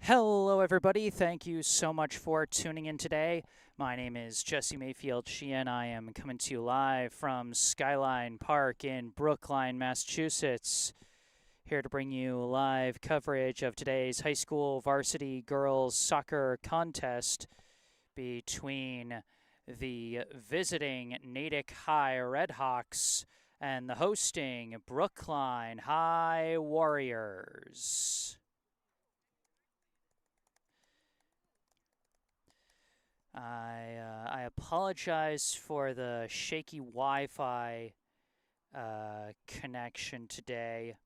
Hello, everybody. Thank you so much for tuning in today. My name is Jesse Mayfield-Sheehan. I am coming to you live from Skyline Park in Brookline, Massachusetts. Here to bring you live coverage of today's high school varsity girls soccer contest between the visiting Natick High Redhawks and the hosting Brookline High Warriors. I apologize for the shaky Wi-Fi connection today.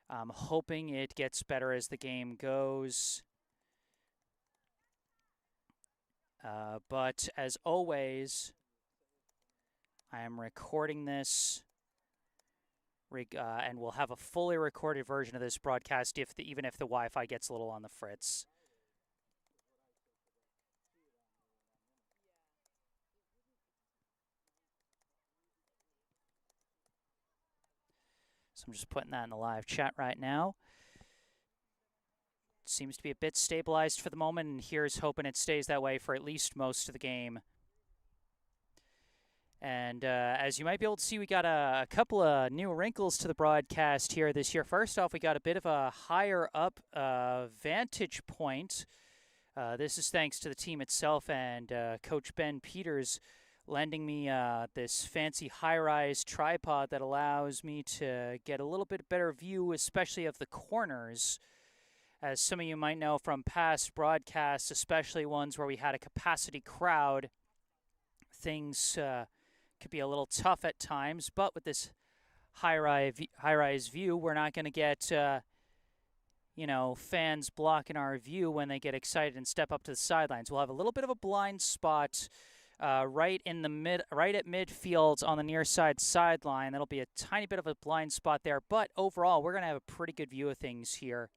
I'm hoping it gets better as the game goes. But as always, I am recording this, and we'll have a fully recorded version of this broadcast even if the Wi-Fi gets a little on the fritz. So I'm just putting that in the live chat right now. Seems to be a bit stabilized for the moment, and here's hoping it stays that way for at least most of the game. And as you might be able to see, we got a couple of new wrinkles to the broadcast here this year. First off, we got a bit of a higher up vantage point. This is thanks to the team itself and Coach Ben Peters lending me this fancy high-rise tripod that allows me to get a little bit better view, especially of the corners. As some of you might know from past broadcasts, especially ones where we had a capacity crowd, things could be a little tough at times. But with this high-rise view, we're not going to get fans blocking our view when they get excited and step up to the sidelines. We'll have a little bit of a blind spot right at midfield on the near side sideline. That'll be a tiny bit of a blind spot there, but overall, we're going to have a pretty good view of things here.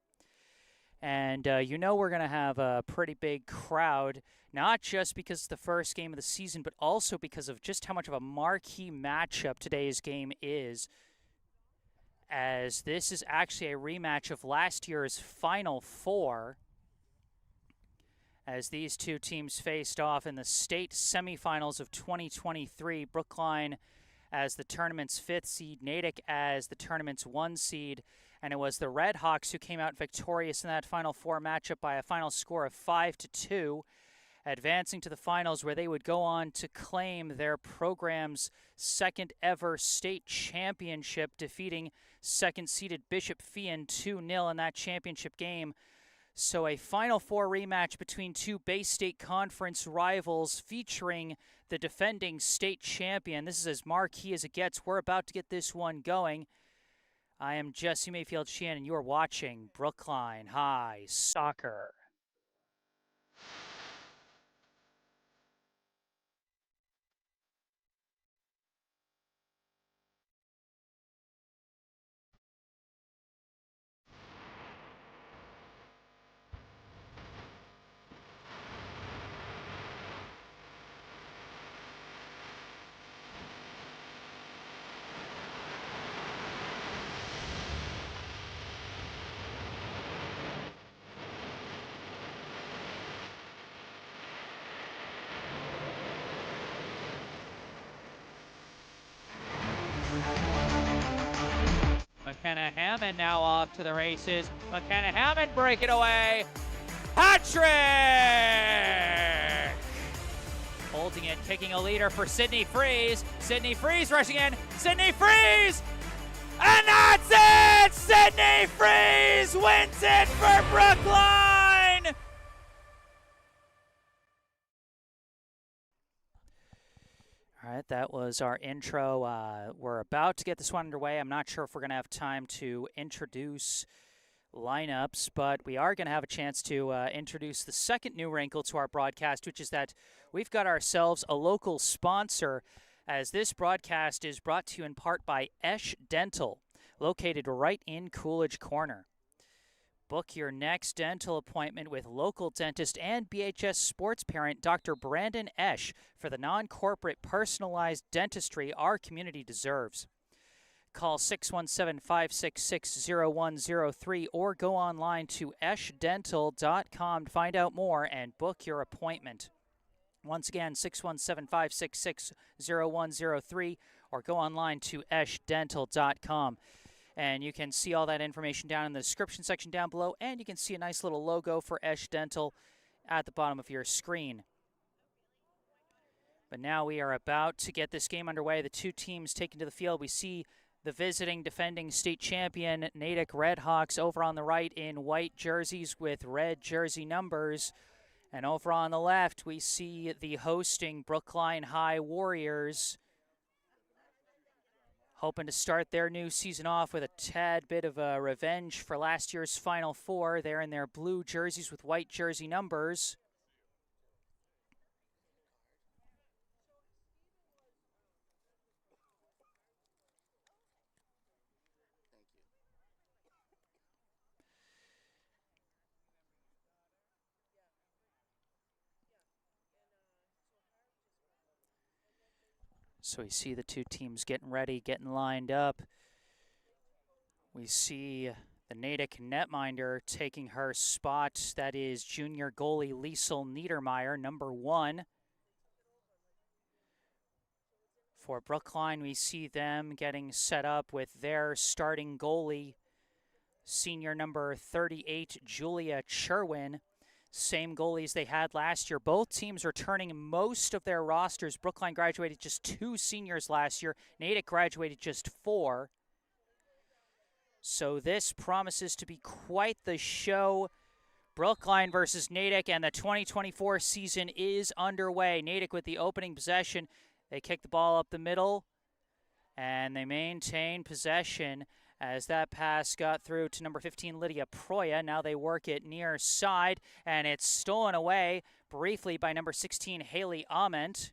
And we're going to have a pretty big crowd, not just because it's the first game of the season, but also because of just how much of a marquee matchup today's game is, as this is actually a rematch of last year's Final Four, as these two teams faced off in the state semifinals of 2023. Brookline as the tournament's 5th seed, Natick as the tournament's 1 seed, and it was the Redhawks who came out victorious in that Final Four matchup by a final score of 5-2, advancing to the finals where they would go on to claim their program's second ever state championship, defeating second-seeded Bishop Feehan 2-0 in that championship game. So a Final Four rematch between two Bay State Conference rivals featuring the defending state champion. This is as marquee as it gets. We're about to get this one going. I am Jesse Mayfield-Sheehan, and you are watching Brookline High Soccer. McKenna Hammond now off to the races. McKenna Hammond break it away. Hat-trick! Holding it, kicking a leader for Sydney Freeze. Sydney Freeze rushing in. Sydney Freeze! And that's it! Sydney Freeze wins it for Brookline! All right, that was our intro. We're about to get this one underway. I'm not sure if we're going to have time to introduce lineups, but we are going to have a chance to introduce the second new wrinkle to our broadcast, which is that we've got ourselves a local sponsor, as this broadcast is brought to you in part by Esh Dental, located right in Coolidge Corner. Book your next dental appointment with local dentist and BHS sports parent Dr. Brandon Esch for the non-corporate personalized dentistry our community deserves. Call 617-566-0103 or go online to eshdental.com to find out more and book your appointment. Once again, 617-566-0103 or go online to eshdental.com. And you can see all that information down in the description section down below, and you can see a nice little logo for Esh Dental at the bottom of your screen. But now we are about to get this game underway. The two teams taken to the field. We see the visiting defending state champion Natick Redhawks over on the right in white jerseys with red jersey numbers. And over on the left, we see the hosting Brookline High Warriors, hoping to start their new season off with a tad bit of a revenge for last year's Final Four. They're in their blue jerseys with white jersey numbers. So we see the two teams getting ready, getting lined up. We see the Natick netminder taking her spot. That is junior goalie Liesel Niedermeyer, number 1. For Brookline, we see them getting set up with their starting goalie, senior number 38, Julia Cherwin. Same goalies they had last year. Both teams returning most of their rosters. Brookline graduated just 2 seniors last year. Natick graduated just 4. So this promises to be quite the show. Brookline versus Natick, and the 2024 season is underway. Natick with the opening possession. They kick the ball up the middle, and they maintain possession as that pass got through to number 15, Lydia Proya. Now they work it near side, and it's stolen away briefly by number 16, Haley Ament.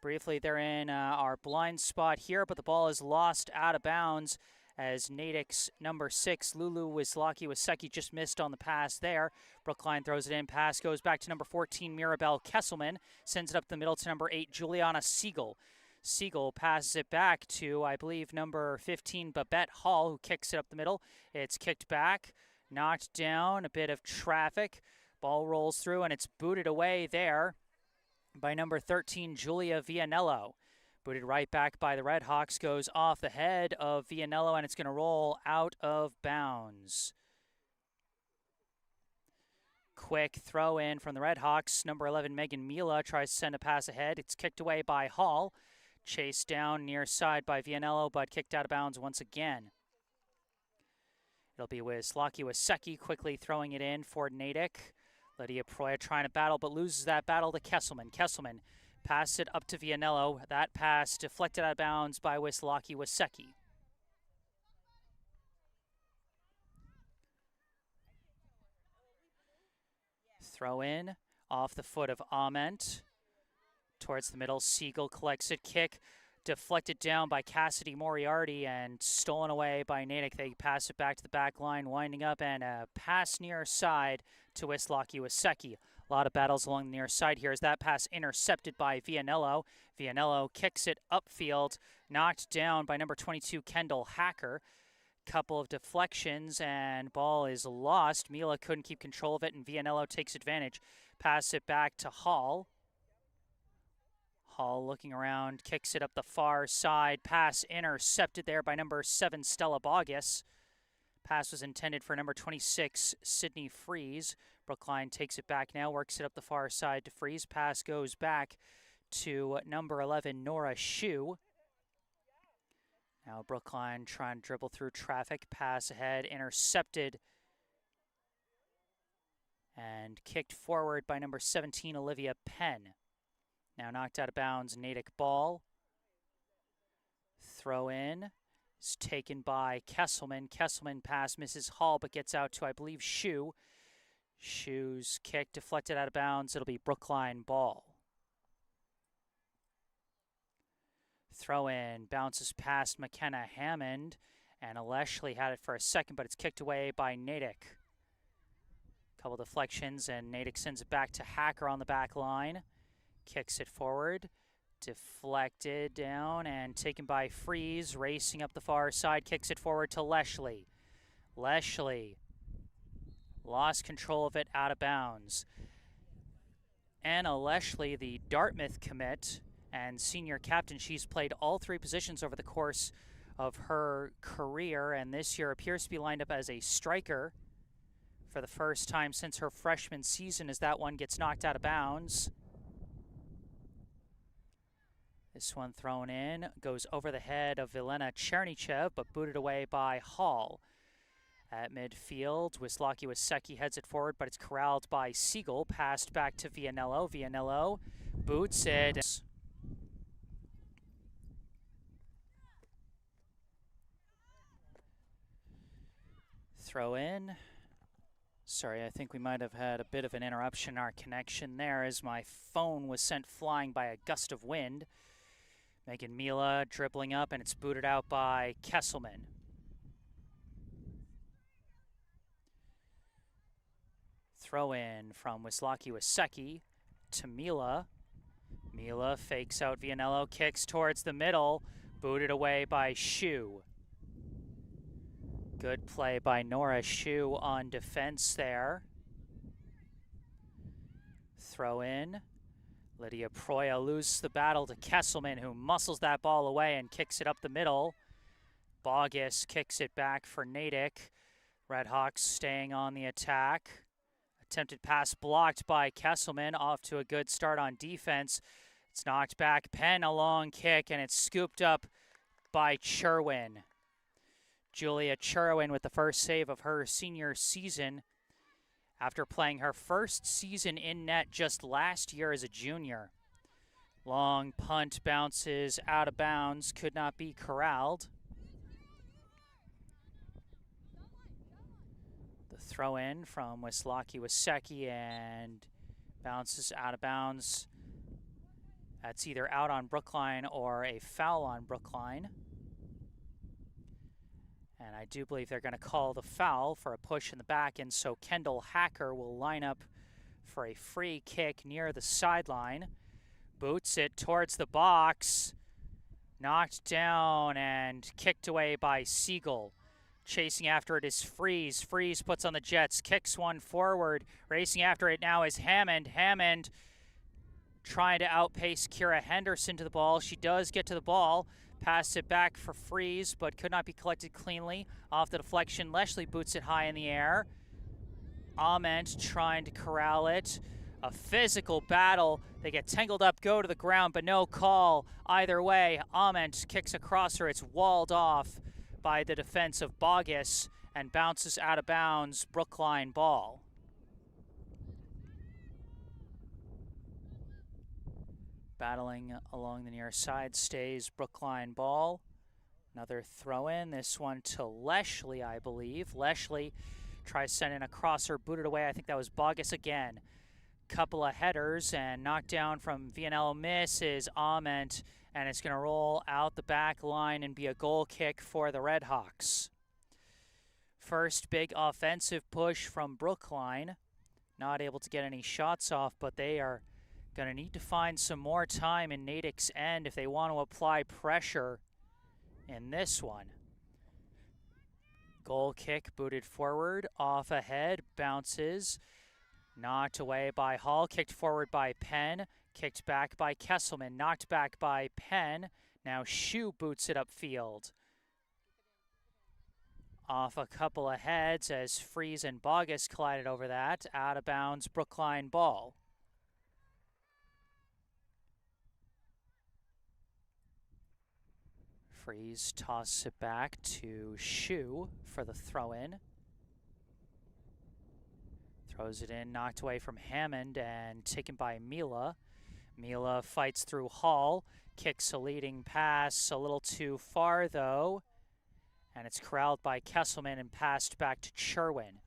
Briefly, they're in our blind spot here, but the ball is lost out of bounds as Natick's number 6, Lulu Wislaki-Wasecki, just missed on the pass there. Brookline throws it in. Pass goes back to number 14, Mirabelle Kesselman. Sends it up the middle to number 8, Juliana Siegel. Siegel passes it back to, I believe, number 15, Babette Hall, who kicks it up the middle. It's kicked back, knocked down, a bit of traffic. Ball rolls through, and it's booted away there by number 13, Julia Vianello. Booted right back by the Redhawks, goes off the head of Vianello, and it's going to roll out of bounds. Quick throw in from the Redhawks. Number 11, Megan Mila, tries to send a pass ahead. It's kicked away by Hall. Chased down near side by Vianello, but kicked out of bounds once again. It'll be Wislaki-Wasecki quickly throwing it in for Natick. Lydia Proya trying to battle, but loses that battle to Kesselman. Kesselman passes it up to Vianello. That pass deflected out of bounds by Wislaki-Wasecki. Throw in off the foot of Ament. Towards the middle, Siegel collects it, kick, deflected down by Cassidy Moriarty and stolen away by Natick. They pass it back to the back line, winding up, and a pass near side to Wislaki-Wasecki. A lot of battles along the near side here as that pass intercepted by Vianello. Vianello kicks it upfield, knocked down by number 22, Kendall Hacker. Couple of deflections, and ball is lost. Mila couldn't keep control of it, and Vianello takes advantage. Pass it back to Hall. Hall looking around, kicks it up the far side. Pass intercepted there by number 7, Stella Bogus. Pass was intended for number 26, Sydney Freeze. Brookline takes it back now, works it up the far side to Freeze. Pass goes back to number 11, Nora Shue. Now Brookline trying to dribble through traffic. Pass ahead, intercepted, and kicked forward by number 17, Olivia Penn. Now knocked out of bounds, Natick ball. Throw in is taken by Kesselman. Kesselman pass misses Hall, but gets out to, I believe, Shue. Shue's kick deflected out of bounds. It'll be Brookline ball. Throw in bounces past McKenna Hammond, and Aleshley had it for a second, but it's kicked away by Natick. Couple deflections, and Natick sends it back to Hacker on the back line. Kicks it forward. Deflected down and taken by Freeze, racing up the far side, kicks it forward to Leshley. Leshley lost control of it, out of bounds. Anna Leshley, the Dartmouth commit and senior captain, she's played all three positions over the course of her career, and this year appears to be lined up as a striker for the first time since her freshman season, as that one gets knocked out of bounds. This one thrown in, goes over the head of Vilena Chernychev, but booted away by Hall. At midfield, Wisłocki heads it forward, but it's corralled by Siegel. Passed back to Vianello. Vianello boots it. Throw in. Sorry, I think we might have had a bit of an interruption in our connection there as my phone was sent flying by a gust of wind. Megan Mila dribbling up, and it's booted out by Kesselman. Throw in from Wisłocki to Mila. Mila fakes out Vianello, kicks towards the middle, booted away by Shu. Good play by Nora Shu on defense there. Throw in. Lydia Proya loses the battle to Kesselman, who muscles that ball away and kicks it up the middle. Bogus kicks it back for Natick. Redhawks staying on the attack. Attempted pass blocked by Kesselman, off to a good start on defense. It's knocked back. Penn, a long kick, and it's scooped up by Cherwin. Julia Cherwin with the first save of her senior season after playing her first season in net just last year as a junior. Long punt bounces out of bounds, could not be corralled. The throw in from Wisłocki and bounces out of bounds. That's either out on Brookline or a foul on Brookline. And I do believe they're going to call the foul for a push in the back, and so Kendall Hacker will line up for a free kick near the sideline. Boots it towards the box. Knocked down and kicked away by Siegel. Chasing after it is Freeze. Freeze puts on the Jets, kicks one forward. Racing after it now is Hammond. Hammond trying to outpace Kira Henderson to the ball. She does get to the ball. Passed it back for Freeze, but could not be collected cleanly. Off the deflection, Leshley boots it high in the air. Ament trying to corral it. A physical battle. They get tangled up, go to the ground, but no call either way. Ament kicks across her. It's walled off by the defense of Bogus and bounces out of bounds. Brookline ball. Battling along the near side stays Brookline ball. Another throw in, this one to Leshley, I believe. Leshley tries sending a crosser, booted away. I think that was Bogus again. Couple of headers and knocked down from Vianello, misses Ament, and it's going to roll out the back line and be a goal kick for the Redhawks. First big offensive push from Brookline. Not able to get any shots off, but they are going to need to find some more time in Natick's end if they want to apply pressure in this one. Goal kick booted forward, off ahead, bounces, knocked away by Hall, kicked forward by Penn, kicked back by Kesselman, knocked back by Penn. Now Shu boots it upfield. Off a couple of heads as Freeze and Bogus collided over that. Out of bounds, Brookline ball. Freeze tosses it back to Shu for the throw-in. Throws it in, knocked away from Hammond and taken by Mila. Mila fights through Hall, kicks a leading pass a little too far though, and it's corralled by Kesselman and passed back to Cherwin.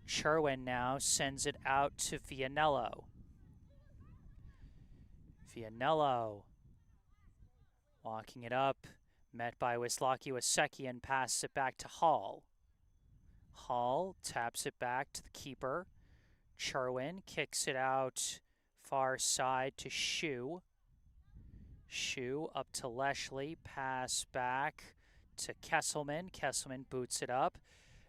Cherwin now sends it out to Vianello. Vianello walking it up. Met by Wisłocki and passes it back to Hall. Hall taps it back to the keeper. Cherwin kicks it out far side to Shu. Shu up to Leshley, pass back to Kesselman. Kesselman boots it up,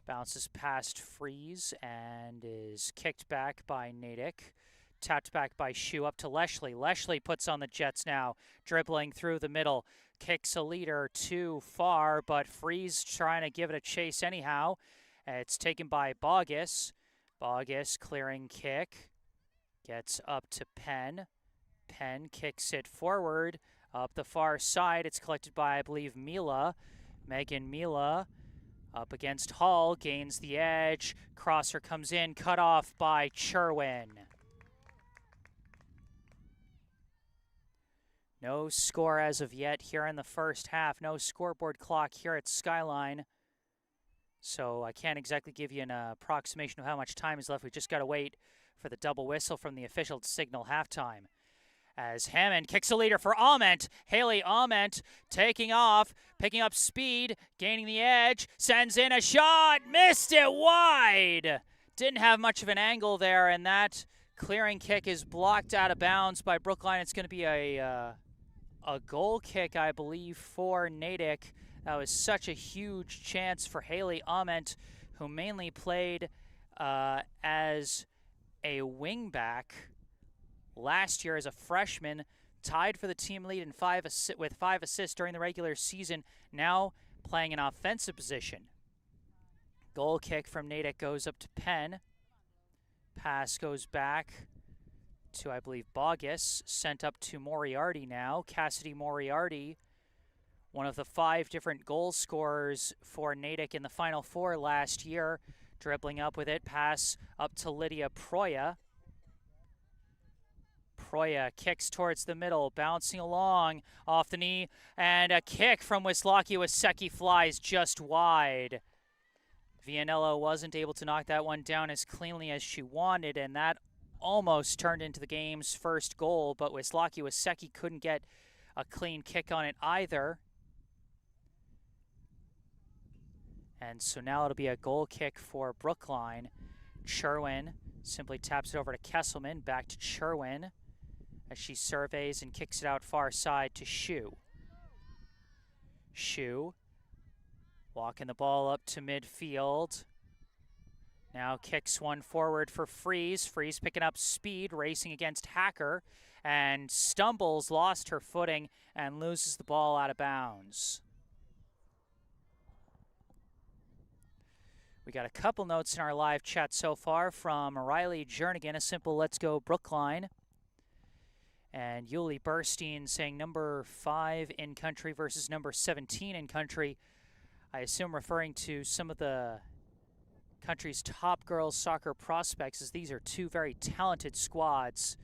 bounces past Freeze, and is kicked back by Natick. Tapped back by Shu up to Leshley. Leshley puts on the Jets now, dribbling through the middle. Kicks a leader too far, but Freeze trying to give it a chase anyhow. It's taken by Bogus. Bogus clearing kick. Gets up to Penn. Penn kicks it forward. Up the far side, it's collected by, I believe, Mila. Megan Mila up against Hall, gains the edge. Crosser comes in, cut off by Cherwin. No score as of yet here in the first half. No scoreboard clock here at Skyline. So I can't exactly give you an approximation of how much time is left. We just got to wait for the double whistle from the official to signal halftime. As Hammond kicks a leader for Ament. Haley Ament taking off, picking up speed, gaining the edge, sends in a shot, missed it wide. Didn't have much of an angle there, and that clearing kick is blocked out of bounds by Brookline. It's going to be a goal kick, I believe, for Natick. That was such a huge chance for Haley Ament, who mainly played as a wingback last year as a freshman, tied for the team lead in with 5 assists during the regular season, now playing an offensive position. Goal kick from Natick goes up to Penn. Pass goes back to, I believe, Bogus, sent up to Moriarty now. Cassidy Moriarty, one of the 5 different goal scorers for Natick in the Final Four last year, dribbling up with it. Pass up to Lydia Proya. Proya kicks towards the middle, bouncing along off the knee, and a kick from Wisłocki flies just wide. Vianello wasn't able to knock that one down as cleanly as she wanted, and that almost turned into the game's first goal, but Wisłocki couldn't get a clean kick on it either. And so now it'll be a goal kick for Brookline. Cherwin simply taps it over to Kesselman, back to Cherwin as she surveys and kicks it out far side to Shu. Shu walking the ball up to midfield. Now kicks one forward for Freeze. Freeze picking up speed, racing against Hacker, and stumbles, lost her footing, and loses the ball out of bounds. We got a couple notes in our live chat so far from Riley Jernigan, a simple "Let's go Brookline." And Yuli Burstein saying number 5 in country versus number 17 in country. I assume referring to some of the country's top girls soccer prospects, as these are 2 very talented squads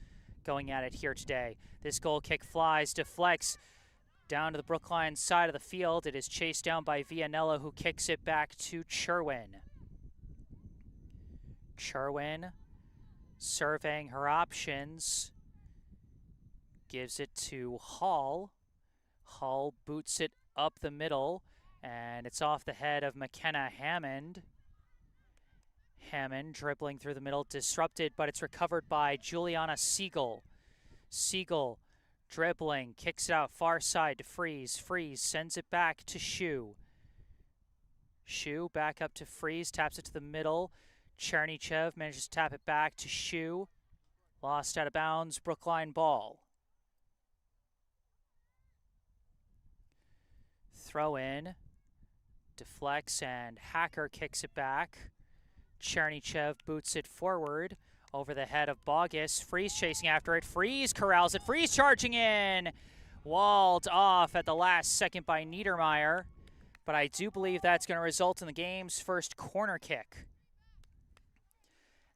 going at it here today. This goal kick flies, deflects down to the Brookline side of the field. It is chased down by Vianello, who kicks it back to Cherwin. Cherwin surveying her options. Gives it to Hall. Hall boots it up the middle, and it's off the head of McKenna Hammond. Hammond dribbling through the middle, disrupted, but it's recovered by Juliana Siegel. Siegel dribbling, kicks it out far side to Freeze. Freeze sends it back to Shu. Shu back up to Freeze, taps it to the middle. Chernychev manages to tap it back to Shu. Lost out of bounds, Brookline ball. Throw in, deflects, and Hacker kicks it back. Chernychev boots it forward over the head of Bogus. Freeze chasing after it. Freeze corrals it. Freeze charging in. Walled off at the last second by Niedermeyer. But I do believe that's going to result in the game's first corner kick.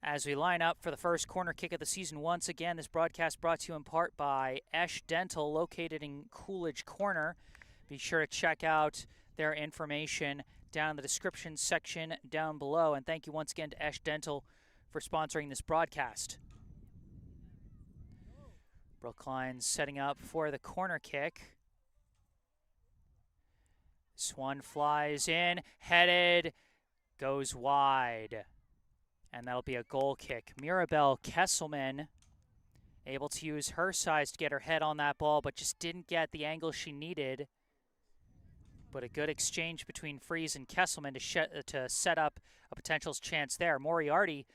As we line up for the first corner kick of the season, once again, this broadcast brought to you in part by Esch Dental, located in Coolidge Corner. Be sure to check out their information down in the description section down below. And thank you once again to Esch Dental for sponsoring this broadcast. Brookline setting up for the corner kick. This one flies in, headed, goes wide. And that'll be a goal kick. Mirabelle Kesselman able to use her size to get her head on that ball, but just didn't get the angle she needed. But a good exchange between Freeze and Kesselman to set up a potential chance there. Moriarty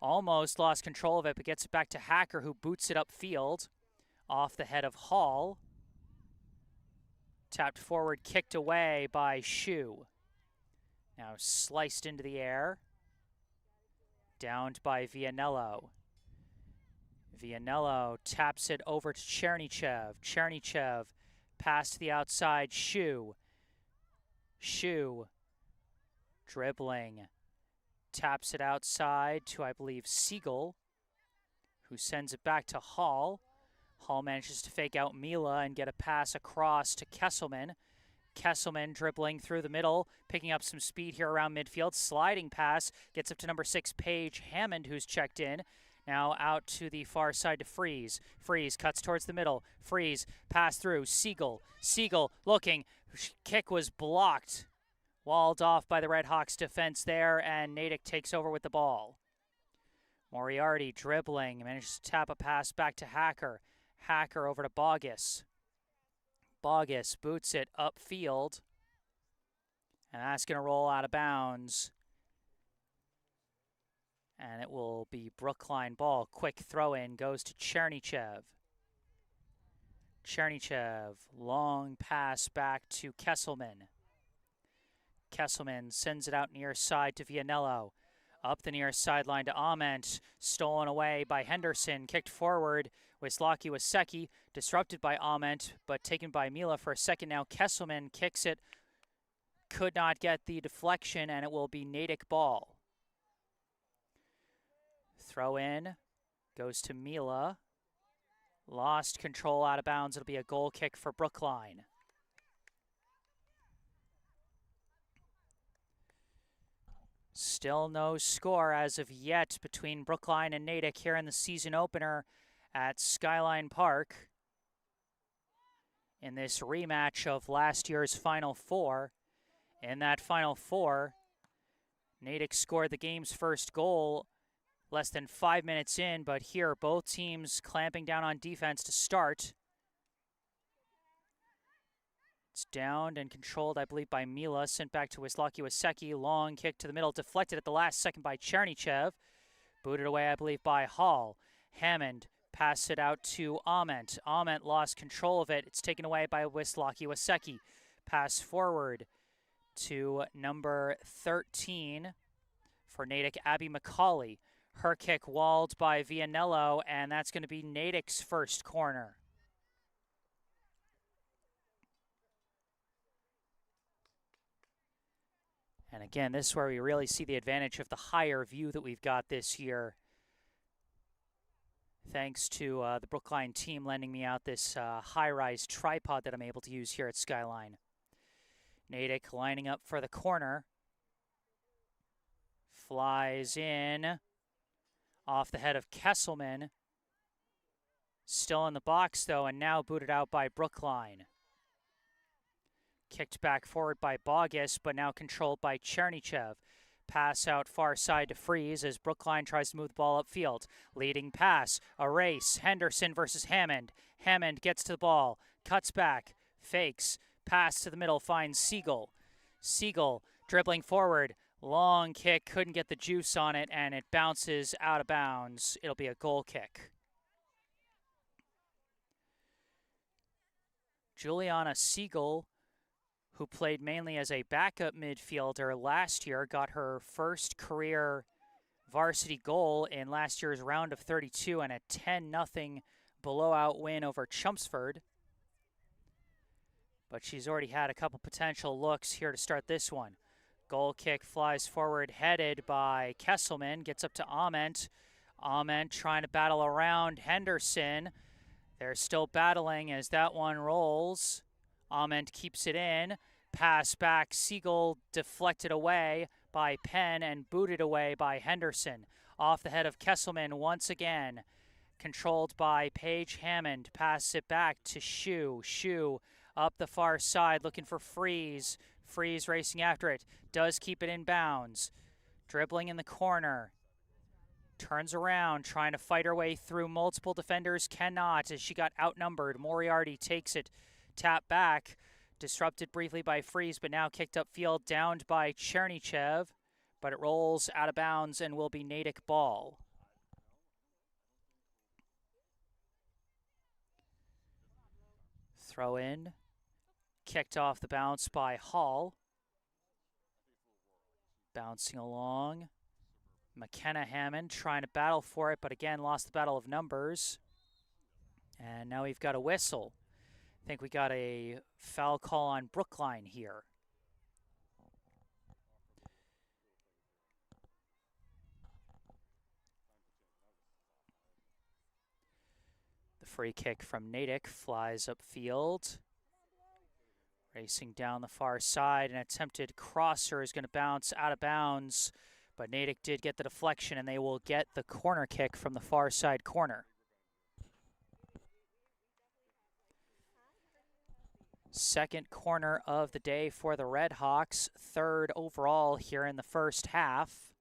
almost lost control of it, but gets it back to Hacker, who boots it upfield off the head of Hall. Tapped forward, kicked away by Shu. Now sliced into the air. Downed by Vianello. Vianello taps it over to Chernychev. Chernychev pass to the outside, Shu. Shu dribbling. Taps it outside to, I believe, Siegel, who sends it back to Hall. Hall manages to fake out Mila and get a pass across to Kesselman. Kesselman dribbling through the middle, picking up some speed here around midfield. Sliding pass, gets up to number 6, Paige Hammond, who's checked in. Now out to the far side to Freeze. Freeze cuts towards the middle. Freeze, pass through. Siegel. Siegel looking. Kick was blocked. Walled off by the Red Hawks defense there, and Natick takes over with the ball. Moriarty dribbling, manages to tap a pass back to Hacker. Hacker over to Bogus. Bogus boots it upfield, and that's going to roll out of bounds. And it will be Brookline ball. Quick throw in goes to Chernychev. Chernychev, long pass back to Kesselman. Kesselman sends it out near side to Vianello. Up the near sideline to Ament. Stolen away by Henderson. Kicked forward. Wisłocki Wasecki. Disrupted by Ament, but taken by Mila for a second now. Kesselman kicks it. Could not get the deflection, and it will be Natick ball. Throw in. Goes to Mila. Lost control out of bounds. It'll be a goal kick for Brookline. Still no score as of yet between Brookline and Natick here in the season opener at Skyline Park. In this rematch of last year's Final Four. In that Final Four, Natick scored the game's first goal less than 5 minutes in, but here both teams clamping down on defense to start. It's downed and controlled, I believe, by Mila. Sent back to Wisłocki Wasecki. Long kick to the middle. Deflected at the last second by Chernychev. Booted away, I believe, by Hall. Hammond passed it out to Ament. Ament lost control of it. It's taken away by Wisłocki Wasecki. Pass forward to number 13 for Natick, Abby McCauley. Her kick walled by Vianello, and that's going to be Natick's first corner. And again, this is where we really see the advantage of the higher view that we've got this year. Thanks to the Brookline team lending me out this high-rise tripod that I'm able to use here at Skyline. Natick lining up for the corner. Flies in. Off the head of Kesselman. Still in the box, though, and now booted out by Brookline. Kicked back forward by Bogus, but now controlled by Chernychev. Pass out far side to Freeze as Brookline tries to move the ball upfield. Leading pass, a race, Henderson versus Hammond. Hammond gets to the ball, cuts back, fakes, pass to the middle, finds Siegel. Siegel dribbling forward. Long kick, couldn't get the juice on it, and it bounces out of bounds. It'll be a goal kick. Juliana Siegel, who played mainly as a backup midfielder last year, got her first career varsity goal in last year's round of 32 and a 10-0 blowout win over Chelmsford. But she's already had a couple potential looks here to start this one. Goal kick flies forward, headed by Kesselman, gets up to Ament. Ament trying to battle around Henderson. They're still battling as that one rolls. Ament keeps it in. Pass back, Siegel deflected away by Penn and booted away by Henderson. Off the head of Kesselman once again. Controlled by Paige Hammond. Pass it back to Shu. Shu up the far side looking for Freeze. Freeze racing after it. Does keep it in bounds. Dribbling in the corner. Turns around, trying to fight her way through multiple defenders. Cannot, as she got outnumbered. Moriarty takes it. Tap back. Disrupted briefly by Freeze, but now kicked upfield, downed by Chernychev. But it rolls out of bounds and will be Natick ball. Throw in. Kicked off the bounce by Hall. Bouncing along. McKenna Hammond trying to battle for it, but again lost the battle of numbers. And now we've got a whistle. I think we got a foul call on Brookline here. The free kick from Natick flies upfield. Racing down the far side, an attempted crosser is going to bounce out of bounds. But Natick did get the deflection, and they will get the corner kick from the far side corner. Second corner of the day for the Redhawks, third overall here in the first half.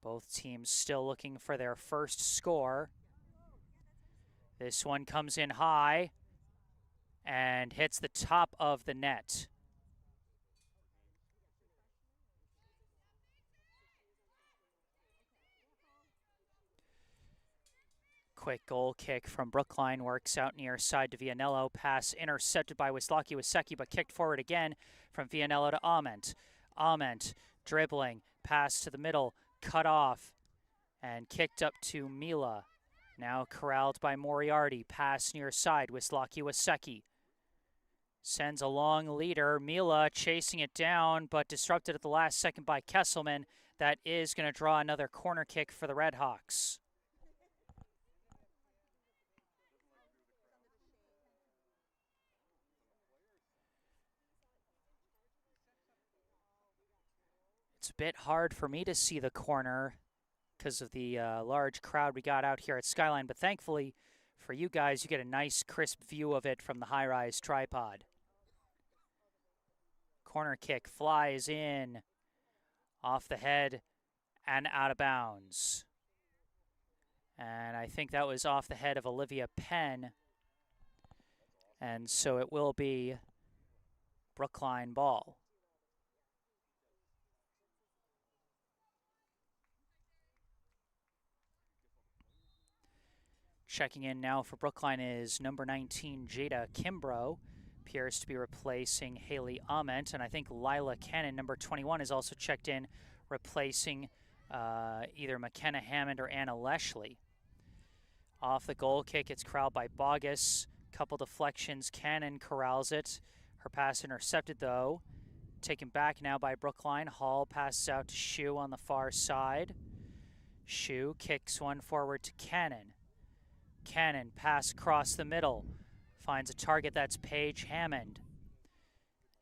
Both teams still looking for their first score. This one comes in high and hits the top of the net. Quick goal kick from Brookline works out near side to Vianello. Pass intercepted by Wiseki, but kicked forward again from Vianello to Ament. Ament dribbling, pass to the middle, cut off, and kicked up to Mila. Now corralled by Moriarty. Pass near side. Wiseki sends a long leader. Mila chasing it down, but disrupted at the last second by Kesselman. That is going to draw another corner kick for the Redhawks. It's a bit hard for me to see the corner because of the large crowd we got out here at Skyline, but thankfully for you guys, you get a nice crisp view of it from the high-rise tripod. Corner kick flies in off the head and out of bounds. And I think that was off the head of Olivia Penn. And so it will be Brookline ball. Checking in now for Brookline is number 19, Jada Kimbrough. Appears to be replacing Haley Ament. And I think Lila Cannon, number 21, is also checked in, replacing either McKenna Hammond or Anna Leshley. Off the goal kick, it's corralled by Bogus. Couple deflections, Cannon corrals it. Her pass intercepted, though. Taken back now by Brookline. Hall passes out to Shu on the far side. Shu kicks one forward to Cannon. Cannon, pass across the middle. Finds a target, that's Paige Hammond.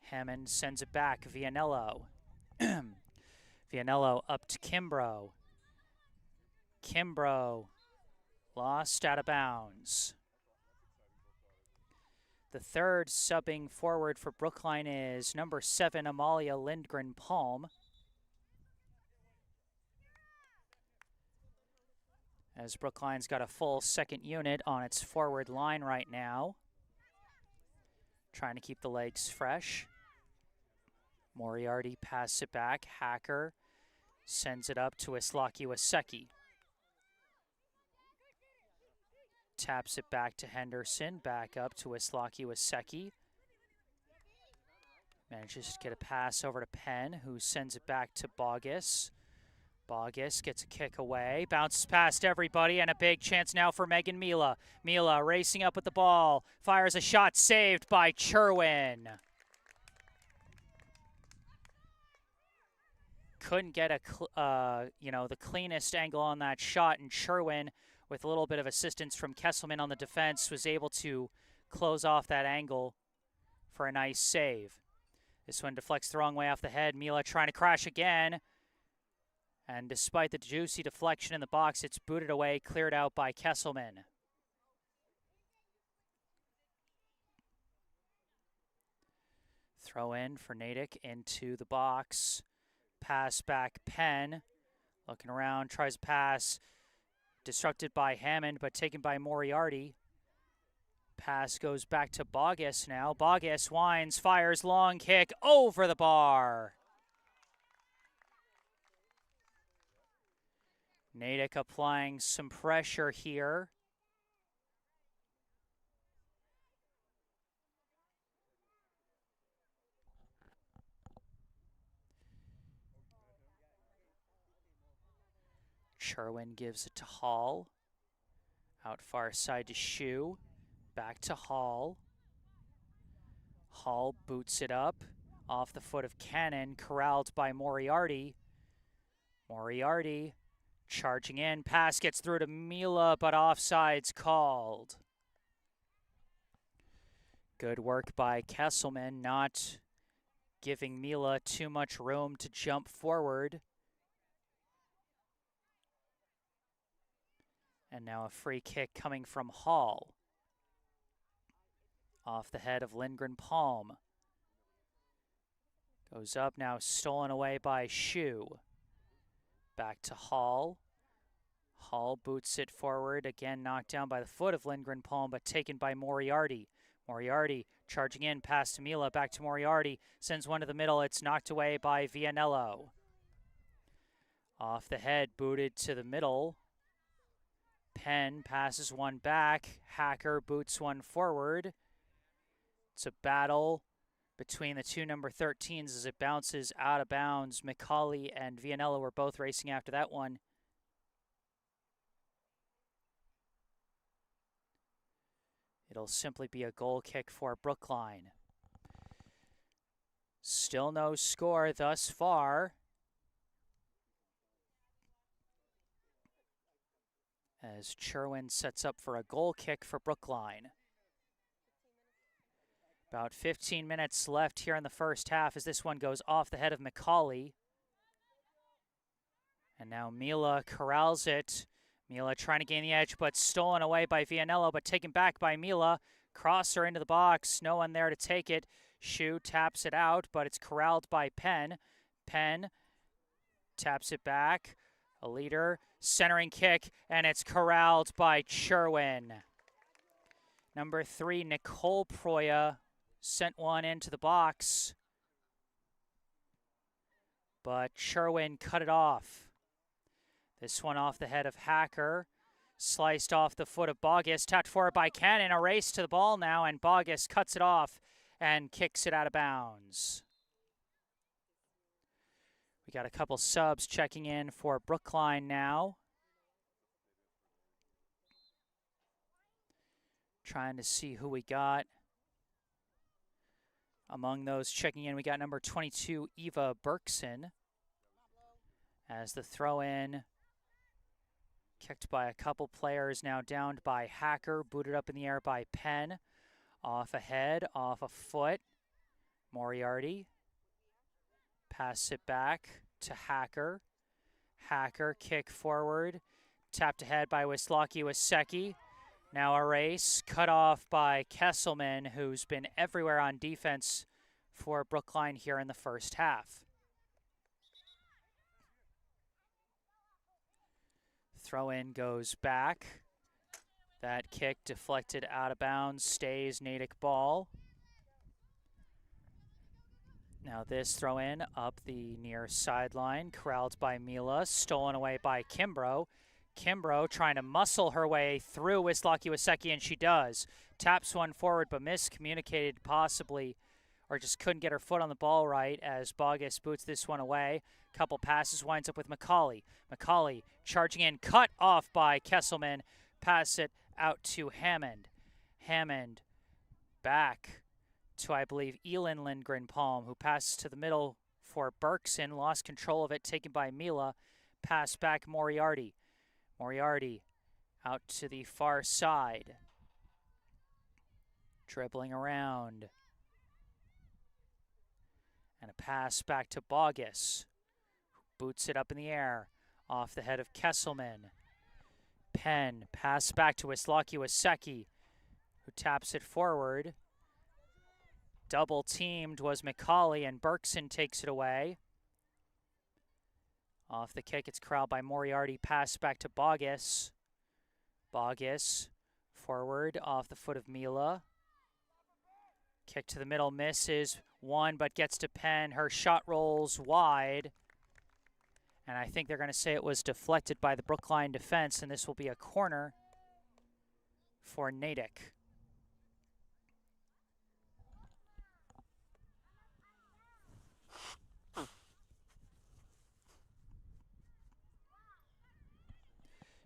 Hammond sends it back, Vianello. Vianello up to Kimbrough. Kimbrough lost out of bounds. The third subbing forward for Brookline is number 7, Amalia Lindgren-Palm. As Brookline's got a full second unit on its forward line right now. Trying to keep the legs fresh. Moriarty passes it back. Hacker sends it up to Wiseki. Taps it back to Henderson. Back up to Wiseki. Manages to get a pass over to Penn, who sends it back to Bogus. Bogus gets a kick away, bounces past everybody, and a big chance now for Megan Mila. Mila racing up with the ball, fires a shot, saved by Cherwin. Couldn't get the cleanest angle on that shot, and Cherwin, with a little bit of assistance from Kesselman on the defense, was able to close off that angle for a nice save. This one deflects the wrong way off the head. Mila trying to crash again. And despite the juicy deflection in the box, it's booted away, cleared out by Kesselman. Throw in for Natick into the box. Pass back Penn. Looking around, tries a pass. Disrupted by Hammond, but taken by Moriarty. Pass goes back to Bogus now. Bogus winds, fires, long kick over the bar. Natick applying some pressure here. Sherwin gives it to Hall. Out far side to Shoe. Back to Hall. Hall boots it up. Off the foot of Cannon. Corralled by Moriarty. Moriarty charging in. Pass gets through to Mila, but offside's called. Good work by Kesselman, not giving Mila too much room to jump forward. And now a free kick coming from Hall. Off the head of Lindgren Palm. Goes up, now stolen away by Shoe. Back to Hall. Hall boots it forward, again knocked down by the foot of Lindgren Palm, but taken by Moriarty. Moriarty charging in, pass to Mila, back to Moriarty, sends one to the middle, it's knocked away by Vianello. Off the head, booted to the middle. Penn passes one back, Hacker boots one forward. It's a battle between the two number 13s as it bounces out of bounds. McCauley and Vianello were both racing after that one. It'll simply be a goal kick for Brookline. Still no score thus far. As Sherwin sets up for a goal kick for Brookline. About 15 minutes left here in the first half as this one goes off the head of McCauley. And now Mila corrals it. Mila trying to gain the edge, but stolen away by Vianello, but taken back by Mila. Crosser into the box, no one there to take it. Shoe taps it out, but it's corralled by Penn. Penn taps it back. A leader, centering kick, and it's corralled by Sherwin. Number 3, Nicole Proya sent one into the box, but Sherwin cut it off. This one off the head of Hacker, sliced off the foot of Bogus, tapped forward by Cannon, a race to the ball now, and Bogus cuts it off and kicks it out of bounds. We got a couple subs checking in for Brookline now. Trying to see who we got. Among those checking in, we got number 22, Eva Berkson. As the throw-in kicked by a couple players, now downed by Hacker, booted up in the air by Penn. Off a head, off a foot. Moriarty. Pass it back to Hacker. Hacker, kick forward. Tapped ahead by Wisecki. Now a race, cut off by Kesselman, who's been everywhere on defense for Brookline here in the first half. Throw-in goes back. That kick deflected out of bounds, stays Natick ball. Now this throw-in up the near sideline, corralled by Mila, stolen away by Kimbrough. Kimbrough trying to muscle her way through Wisecki, and she does. Taps one forward, but miscommunicated possibly, or just couldn't get her foot on the ball right as Bogus boots this one away. Couple passes, winds up with McCauley. McCauley charging in, cut off by Kesselman. Pass it out to Hammond. Hammond back to, I believe, Elin Lindgren Palm, who passes to the middle for Berkson. Lost control of it, taken by Mila. Pass back Moriarty. Moriarty out to the far side. Dribbling around. And a pass back to Bogus. Boots it up in the air. Off the head of Kesselman. Penn, pass back to Wisecki, who taps it forward. Double teamed was McCauley, and Berkson takes it away. Off the kick, it's corralled by Moriarty. Pass back to Bogus. Bogus forward off the foot of Mila. Kick to the middle, misses one, but gets to Penn. Her shot rolls wide. And I think they're going to say it was deflected by the Brookline defense, and this will be a corner for Natick.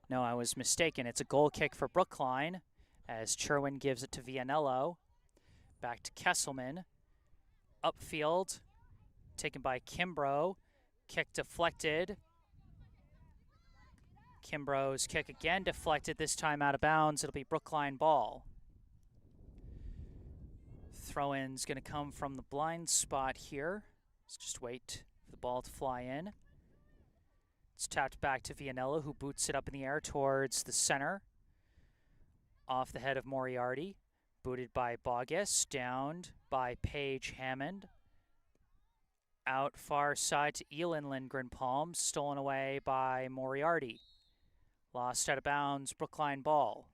No, I was mistaken. It's a goal kick for Brookline as Cherwin gives it to Vianello. Back to Kesselman. Upfield, taken by Kimbrough. Kick deflected. Kimbrough's kick again deflected, this time out of bounds. It'll be Brookline ball. Throw-in's going to come from the blind spot here. Let's just wait for the ball to fly in. It's tapped back to Vianello, who boots it up in the air towards the center. Off the head of Moriarty. Booted by Bogus. Downed by Paige Hammond. Out far side to Elin Lindgren-Palm. Stolen away by Moriarty. Lost out of bounds, Brookline ball.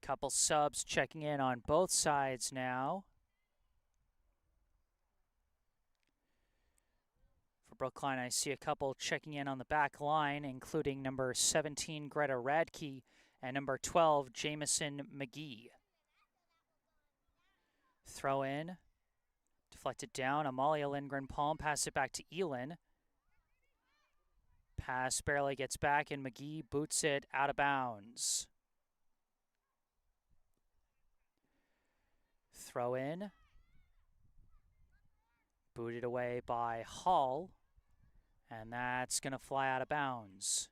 Couple subs checking in on both sides now. For Brookline, I see a couple checking in on the back line, including number 17, Greta Radke, and number 12, Jamison McGee. Throw in. Deflected down. Amalia Lindgren-Palm. Pass it back to Elin. Pass barely gets back, and McGee boots it out of bounds. Throw in. Booted away by Hall. And that's going to fly out of bounds.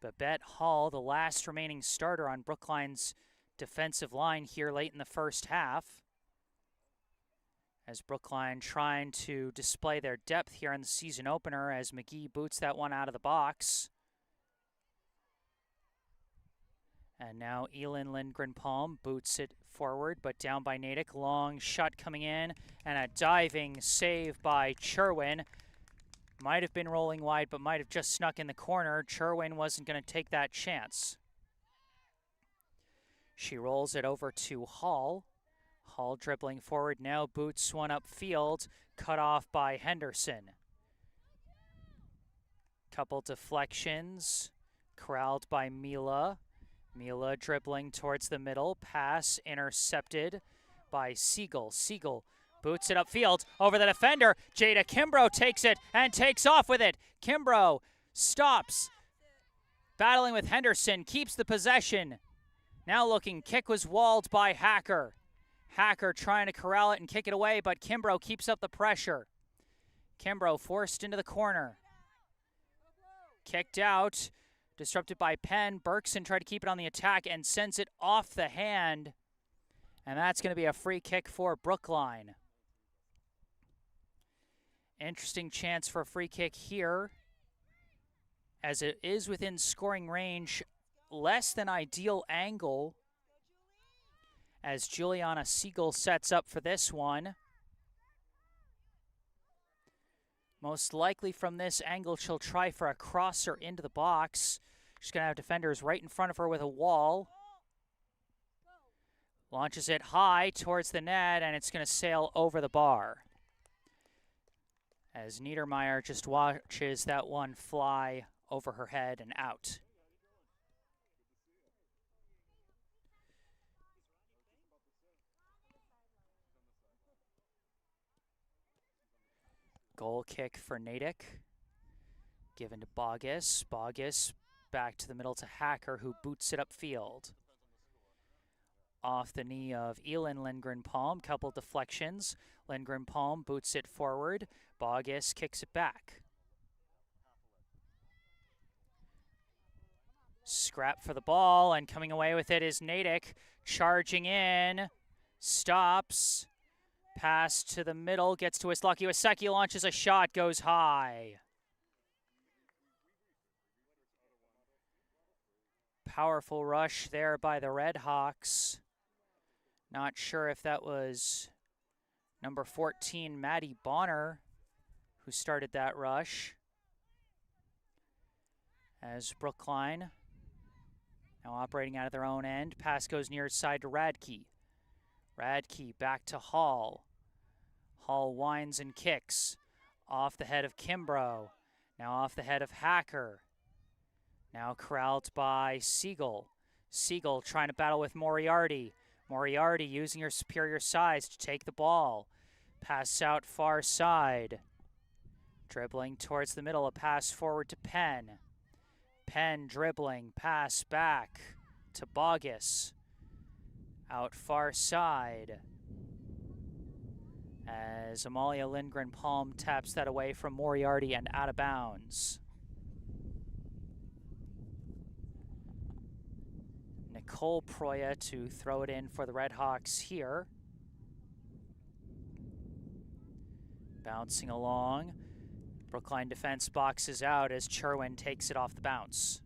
Babette Hall, the last remaining starter on Brookline's defensive line here late in the first half. As Brookline trying to display their depth here in the season opener as McGee boots that one out of the box. And now Elin Lindgren-Palm boots it forward, but down by Natick. Long shot coming in, and a diving save by Cherwin. Might have been rolling wide, but might have just snuck in the corner. Cherwin wasn't going to take that chance. She rolls it over to Hall. Hall dribbling forward now, boots one upfield, cut off by Henderson. Couple deflections, corralled by Mila. Mila dribbling towards the middle, pass intercepted by Siegel. Siegel boots it upfield over the defender. Jada Kimbrough takes it and takes off with it. Kimbrough stops, battling with Henderson, keeps the possession. Now looking, kick was walled by Hacker. Hacker trying to corral it and kick it away, but Kimbrough keeps up the pressure. Kimbrough forced into the corner. Kicked out, disrupted by Penn. Berkson tried to keep it on the attack and sends it off the hand. And that's going to be a free kick for Brookline. Interesting chance for a free kick here, as it is within scoring range. Less than ideal angle as Juliana Siegel sets up for this one. Most likely from this angle, she'll try for a crosser into the box. She's going to have defenders right in front of her with a wall. Launches it high towards the net, and it's going to sail over the bar. As Niedermeyer just watches that one fly over her head and out. Goal kick for Natick. Given to Bogus. Bogus back to the middle to Hacker, who boots it upfield. Off the knee of Elin Lindgren-Palm. Couple deflections. Lindgren-Palm boots it forward. Bogus kicks it back. Scrap for the ball, and coming away with it is Natick. Charging in. Stops. Pass to the middle, gets to Islaki. Iwaseki launches a shot, goes high. Powerful rush there by the Red Hawks. Not sure if that was Number 14, Maddie Bonner, who started that rush. As Brookline now operating out of their own end. Pass goes near side to Radke. Radke back to Hall. Hall winds and kicks. Off the head of Kimbrough. Now off the head of Hacker. Now corralled by Siegel. Siegel trying to battle with Moriarty. Moriarty using her superior size to take the ball. Pass out far side. Dribbling towards the middle, a pass forward to Penn. Penn dribbling, pass back to Bogus. Out far side. As Amalia Lindgren-Palm taps that away from Moriarty and out of bounds. Nicole Proya to throw it in for the Redhawks here. Bouncing along. Brookline defense boxes out as Cherwin takes it off the bounce.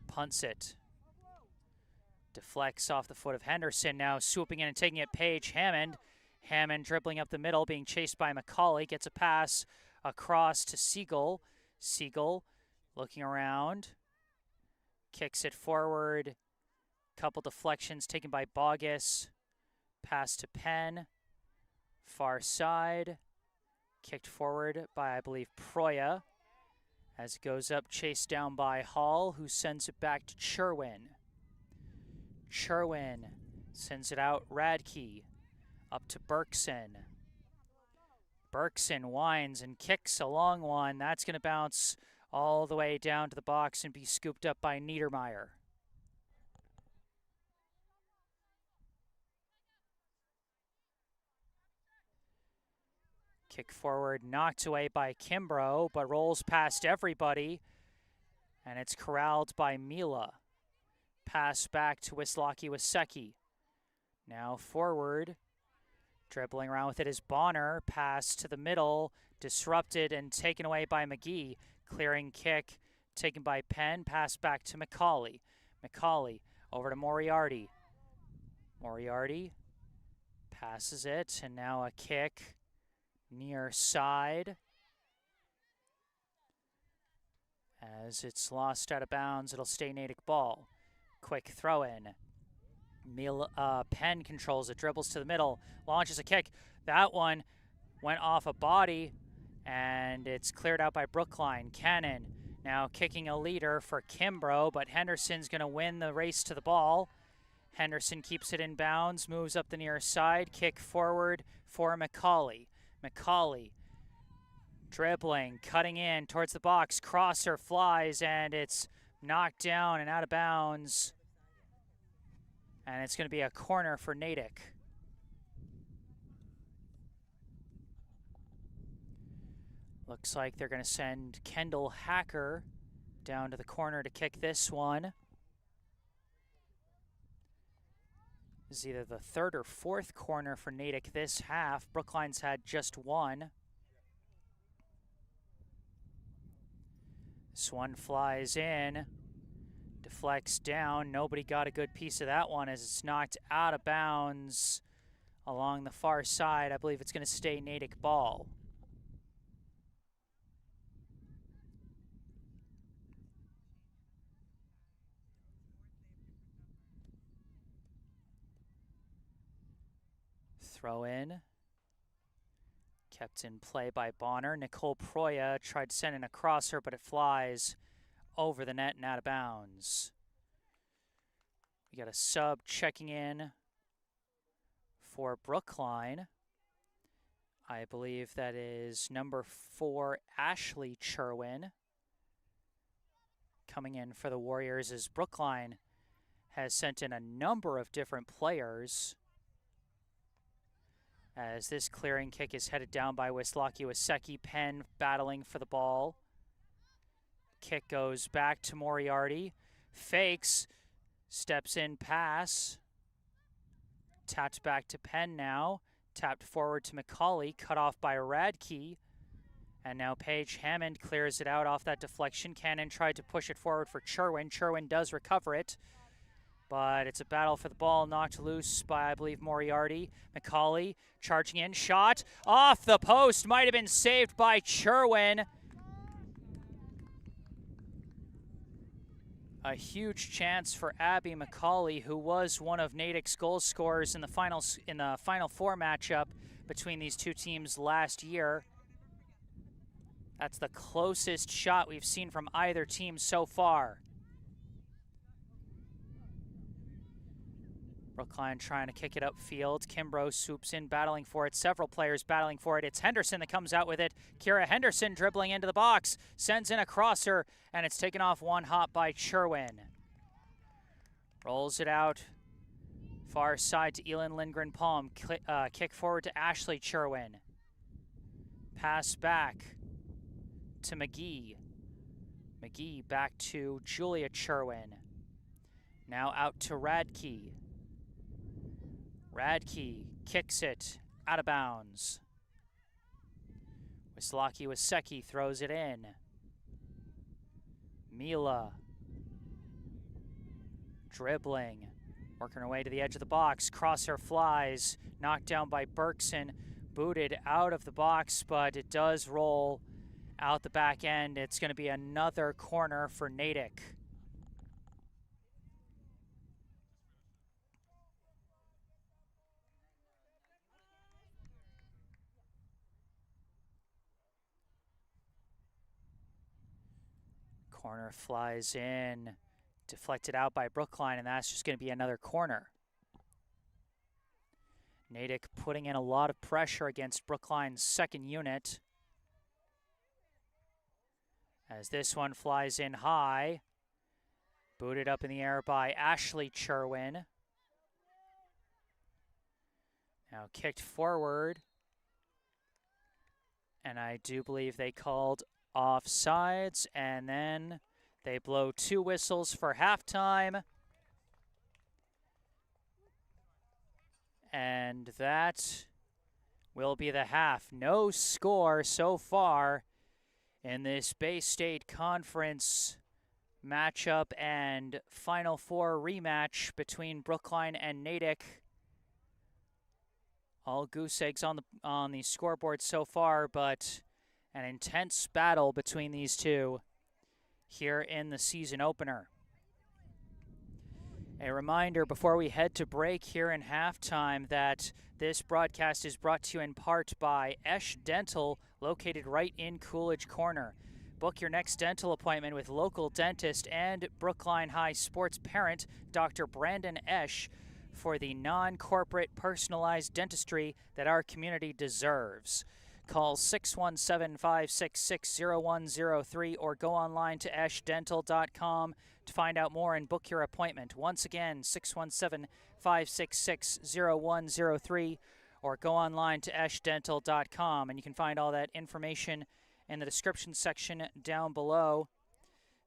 Punts it. Deflects off the foot of Henderson, now swooping in and taking it Paige Hammond. Hammond dribbling up the middle, being chased by McCauley. Gets a pass across to Siegel. Siegel looking around. Kicks it forward. Couple deflections taken by Bogus. Pass to Penn. Far side. Kicked forward by, I believe, Proya. As it goes up, chased down by Hall, who sends it back to Cherwin. Cherwin sends it out, Radke. Up to Berkson. Berkson winds and kicks a long one. That's going to bounce all the way down to the box and be scooped up by Niedermeyer. Kick forward, knocked away by Kimbrough, but rolls past everybody, and it's corralled by Mila. Pass back to Wisłocki-Wasecki. Now forward, dribbling around with it is Bonner. Pass to the middle, disrupted and taken away by McGee. Clearing kick, taken by Penn. Pass back to McCauley. McCauley over to Moriarty. Moriarty passes it, and now a kick. Near side. As it's lost out of bounds, it'll stay Natick ball. Quick throw in. Penn controls it, dribbles to the middle, launches a kick. That one went off a body, and it's cleared out by Brookline. Cannon now kicking a leader for Kimbrough, but Henderson's going to win the race to the ball. Henderson keeps it in bounds, moves up the near side, kick forward for McCauley. McCauley dribbling, cutting in towards the box, crosser flies, and it's knocked down and out of bounds. And it's going to be a corner for Natick. Looks like they're going to send Kendall Hacker down to the corner to kick this one. This is either the third or fourth corner for Natick this half. Brookline's had just one. This one flies in, deflects down. Nobody got a good piece of that one as it's knocked out of bounds along the far side. I believe it's going to stay Natick ball. Throw in. Kept in play by Bonner. Nicole Proya tried to send in a crosser, but it flies over the net and out of bounds. We got a sub checking in for Brookline. I believe that is number 4, Ashley Cherwin. Coming in for the Warriors as Brookline has sent in a number of different players. As this clearing kick is headed down by Wisłocki-Wasecki. Penn battling for the ball. Kick goes back to Moriarty. Fakes. Steps in pass. Tapped back to Penn now. Tapped forward to McCauley. Cut off by Radke. And now Paige Hammond clears it out off that deflection. Cannon tried to push it forward for Cherwin. Cherwin does recover it. but it's a battle for the ball, knocked loose by, I believe, Moriarty. McCauley charging in, shot off the post, might have been saved by Cherwin. A huge chance for Abby McCauley, who was one of Natick's goal scorers in the Final Four matchup between these two teams last year. That's the closest shot we've seen from either team so far. Brookline trying to kick it upfield. Kimbrough swoops in, battling for it. Several players battling for it. It's Henderson that comes out with it. Kira Henderson dribbling into the box. Sends in a crosser, and it's taken off one hop by Cherwin. Rolls it out. Far side to Elin Lindgren-Palm. Kick forward to Ashley Cherwin. Pass back to McGee. McGee back to Julia Cherwin. Now out to Radke. Radke kicks it out of bounds. Wisecki throws it in. Mila dribbling, working her way to the edge of the box. Crosser flies, knocked down by Berkson, booted out of the box, but it does roll out the back end. It's going to be another corner for Natick. Corner flies in, deflected out by Brookline, and that's just going to be another corner. Natick putting in a lot of pressure against Brookline's second unit. As this one flies in high, booted up in the air by Ashley Cherwin. Now kicked forward, and I do believe they called offsides, and then they blow two whistles for halftime. And that will be the half. No score so far in this Bay State Conference matchup and Final Four rematch between Brookline and Natick. All goose eggs on the scoreboard so far, but an intense battle between these two here in the season opener. A reminder before we head to break here in halftime that this broadcast is brought to you in part by Esch Dental, located right in Coolidge Corner. Book your next dental appointment with local dentist and Brookline High sports parent, Dr. Brandon Esch, for the non-corporate personalized dentistry that our community deserves. Call 617-566-0103 or go online to eschdental.com to find out more and book your appointment. Once again, 617-566-0103 or go online to eschdental.com, and you can find all that information in the description section down below.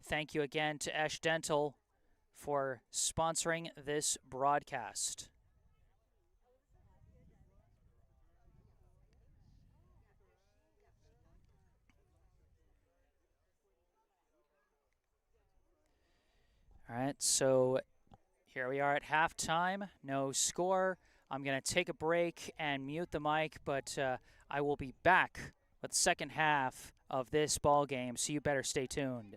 Thank you again to Esch Dental for sponsoring this broadcast. All right, so here we are at halftime. No score. I'm going to take a break and mute the mic, but I will be back with the second half of this ball game, so you better stay tuned.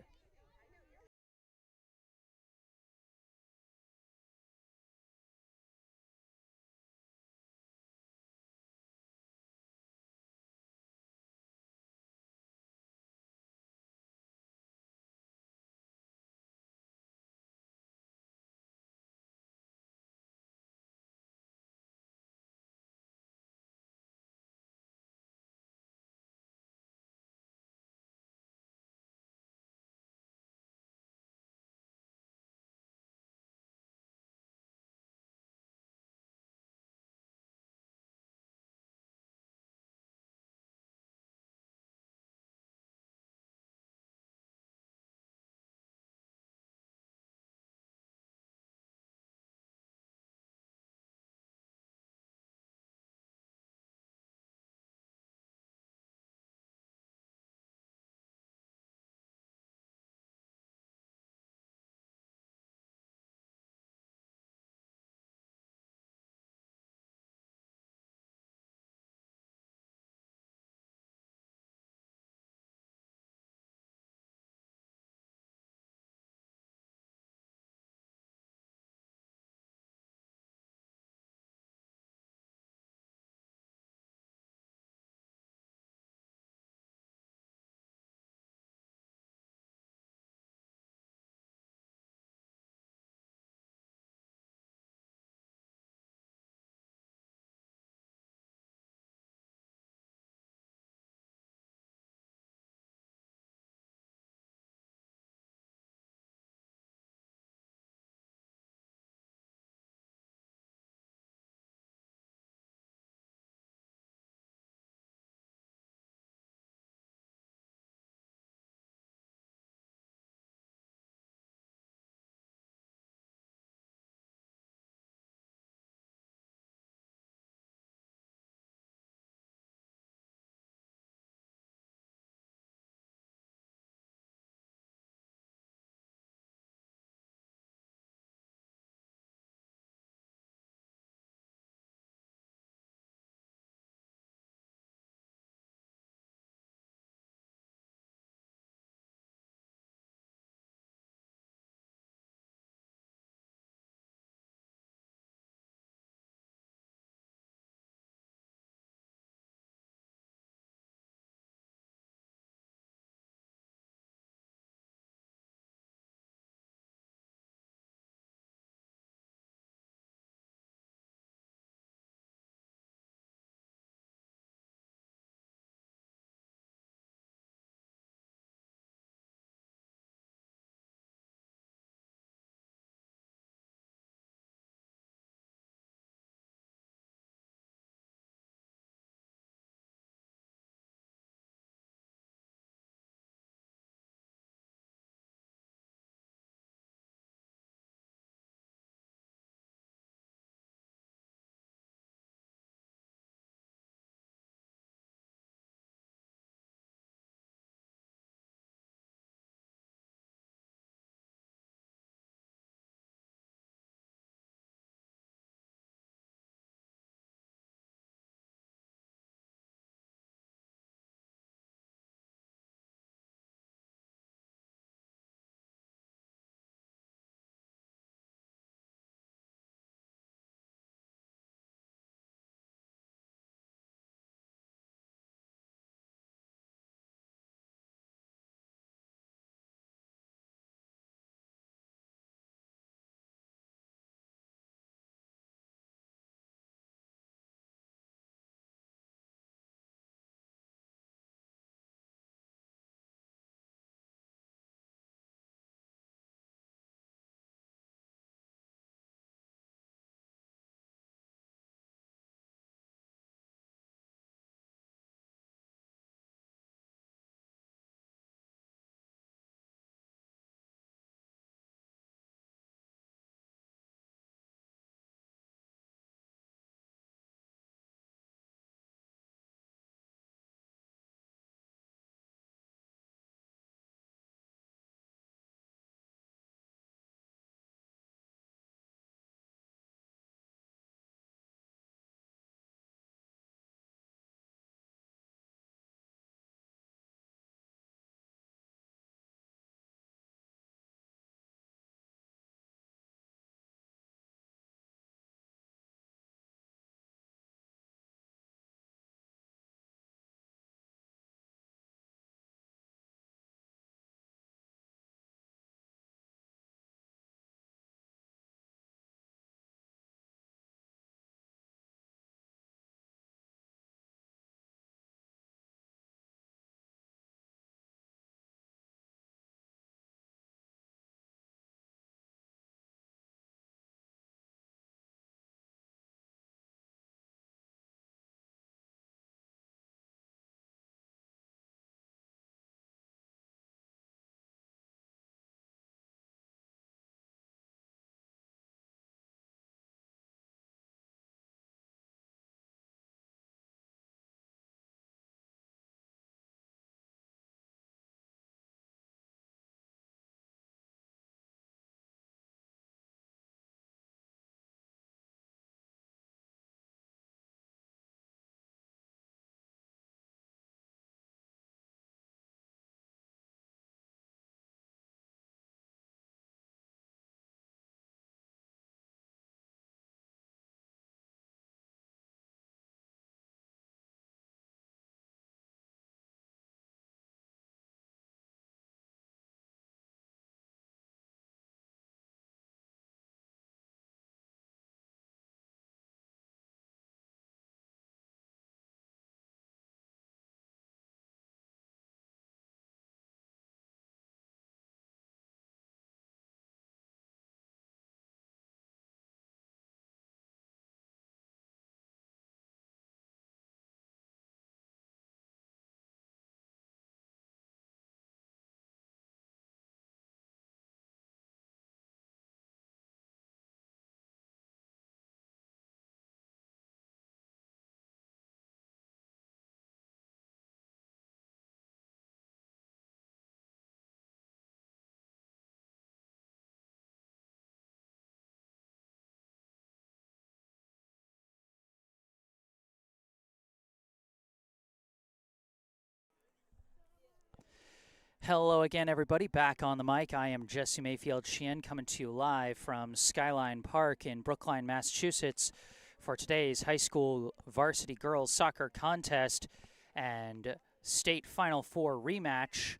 Hello again, everybody. Back on the mic. I am Jesse Mayfield-Sheehan coming to you live from Skyline Park in Brookline, Massachusetts for today's high school varsity girls soccer contest and state Final Four rematch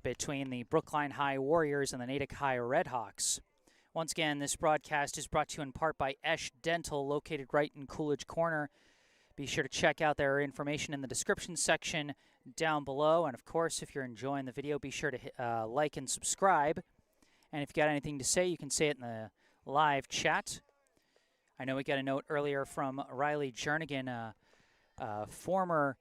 between the Brookline High Warriors and the Natick High Redhawks. Once again, this broadcast is brought to you in part by Esch Dental, located right in Coolidge Corner. Be sure to check out their information in the description section down below. And of course, if you're enjoying the video, be sure to hit, like and subscribe. And if you got anything to say, you can say it in the live chat. I know we got a note earlier from Riley Jernigan, a former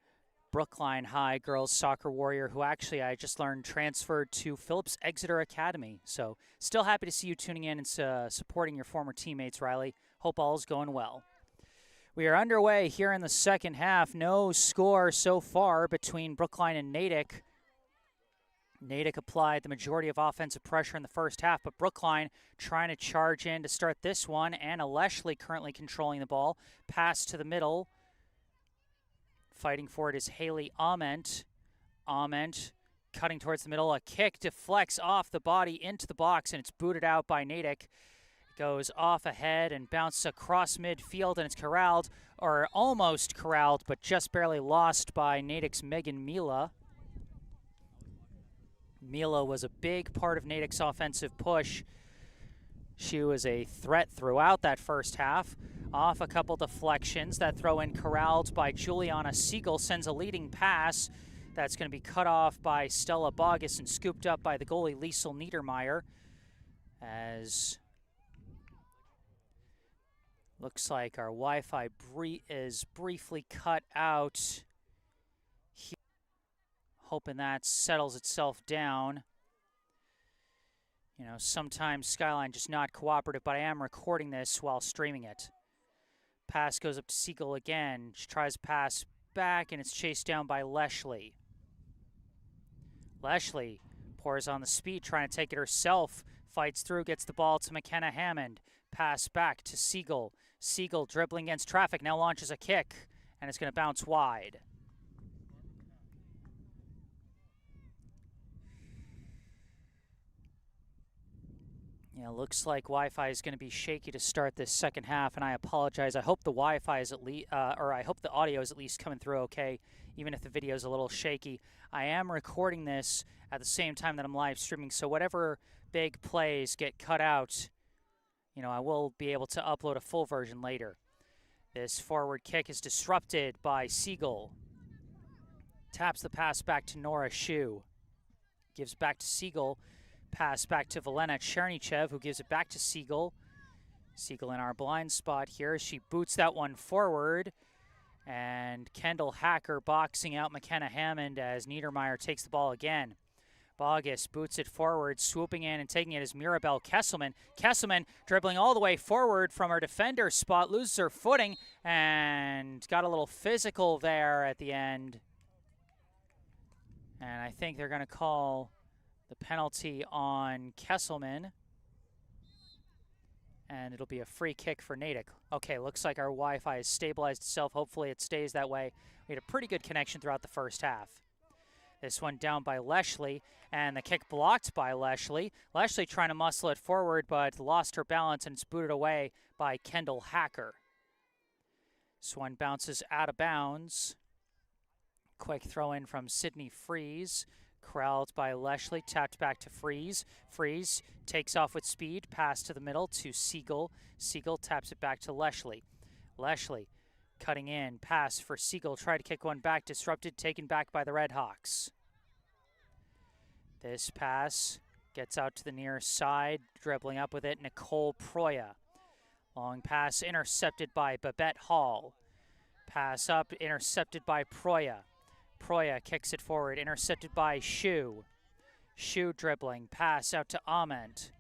Brookline High girls soccer warrior who actually I just learned transferred to Phillips Exeter Academy. So still happy to see you tuning in and supporting your former teammates, Riley. Hope all's going well. We are underway here in the second half. No score so far between Brookline and Natick. Natick applied the majority of offensive pressure in the first half, but Brookline trying to charge in to start this one. Anna Leshley currently controlling the ball. Pass to the middle. Fighting for it is Haley Ament. Ament cutting towards the middle. A kick deflects off the body into the box, and it's booted out by Natick. Goes off ahead and bounces across midfield, and it's corralled, or almost corralled, but just barely lost by Natick's Megan Mila. Mila was a big part of Natick's offensive push. She was a threat throughout that first half. Off a couple deflections. That throw in corralled by Juliana Siegel, sends a leading pass. That's going to be cut off by Stella Bogus and scooped up by the goalie Liesel Niedermeyer. As looks like our Wi-Fi is briefly cut out. Hoping that settles itself down. You know, sometimes Skyline just not cooperative, but I am recording this while streaming it. Pass goes up to Siegel again. She tries to pass back, and it's chased down by Leshley. Leshley pours on the speed, trying to take it herself. Fights through, gets the ball to McKenna Hammond. Pass back to Siegel. Siegel dribbling against traffic, now launches a kick, and it's going to bounce wide. Yeah, looks like Wi-Fi is going to be shaky to start this second half, and I apologize. I hope the Wi-Fi is at least, or I hope the audio is at least coming through okay, even if the video is a little shaky. I am recording this at the same time that I'm live streaming, so whatever big plays get cut out, you know, I will be able to upload a full version later. This forward kick is disrupted by Siegel. Taps the pass back to Nora Shu. Gives back to Siegel. Pass back to Valena Chernychev, who gives it back to Siegel. Siegel in our blind spot here. She boots that one forward. And Kendall Hacker boxing out McKenna Hammond as Niedermeyer takes the ball again. Bogus boots it forward, swooping in and taking it is Mirabelle Kesselman. Kesselman dribbling all the way forward from her defender spot, loses her footing, and got a little physical there at the end. And I think they're going to call the penalty on Kesselman. And it'll be a free kick for Natick. Okay, looks like our Wi-Fi has stabilized itself. Hopefully it stays that way. We had a pretty good connection throughout the first half. This one down by Leshley, and the kick blocked by Leshley. Leshley trying to muscle it forward, but lost her balance, and it's booted away by Kendall Hacker. This one bounces out of bounds. Quick throw in from Sydney Freeze. Corralled by Leshley, tapped back to Freeze. Freeze takes off with speed, pass to the middle to Siegel. Siegel taps it back to Leshley. Leshley cutting in, pass for Siegel, tried to kick one back, disrupted, taken back by the Redhawks. This pass gets out to the near side, dribbling up with it, Nicole Proya. Long pass intercepted by Babette Hall. Pass up, intercepted by Proya. Proya kicks it forward, intercepted by Shu. Shu dribbling, pass out to Ament.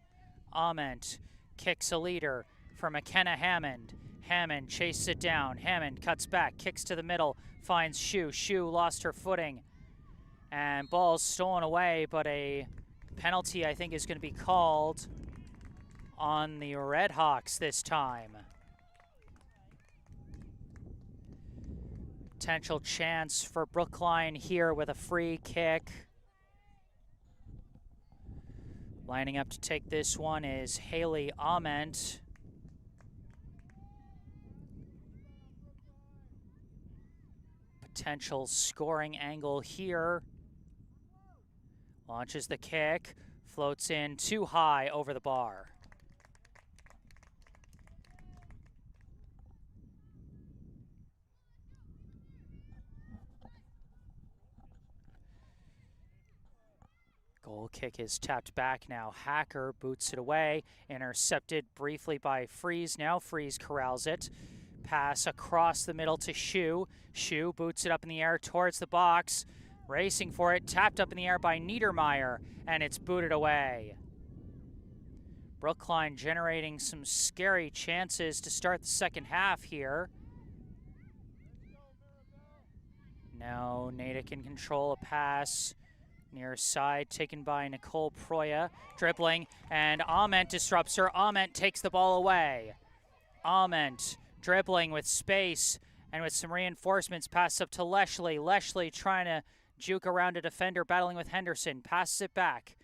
Ament kicks a leader for McKenna Hammond. Hammond chases it down. Hammond cuts back, kicks to the middle, finds Shu. Shu lost her footing. And ball's stolen away, but a penalty, I think, is going to be called on the Redhawks this time. Potential chance for Brookline here with a free kick. Lining up to take this one is Haley Ament. Potential scoring angle here. Launches the kick, floats in too high over the bar. Goal kick is tapped back now. Hacker boots it away, intercepted briefly by Freeze. Now Freeze corrals it. Pass across the middle to Shu. Shu boots it up in the air towards the box. Racing for it, tapped up in the air by Niedermeyer, and it's booted away. Brookline generating some scary chances to start the second half here. Now Natick in control, a pass. Near side taken by Nicole Proya, dribbling, and Ament disrupts her. Ament takes the ball away. Ament dribbling with space and with some reinforcements, passes up to Leshley. Leshley trying to juke around a defender, battling with Henderson, passes it back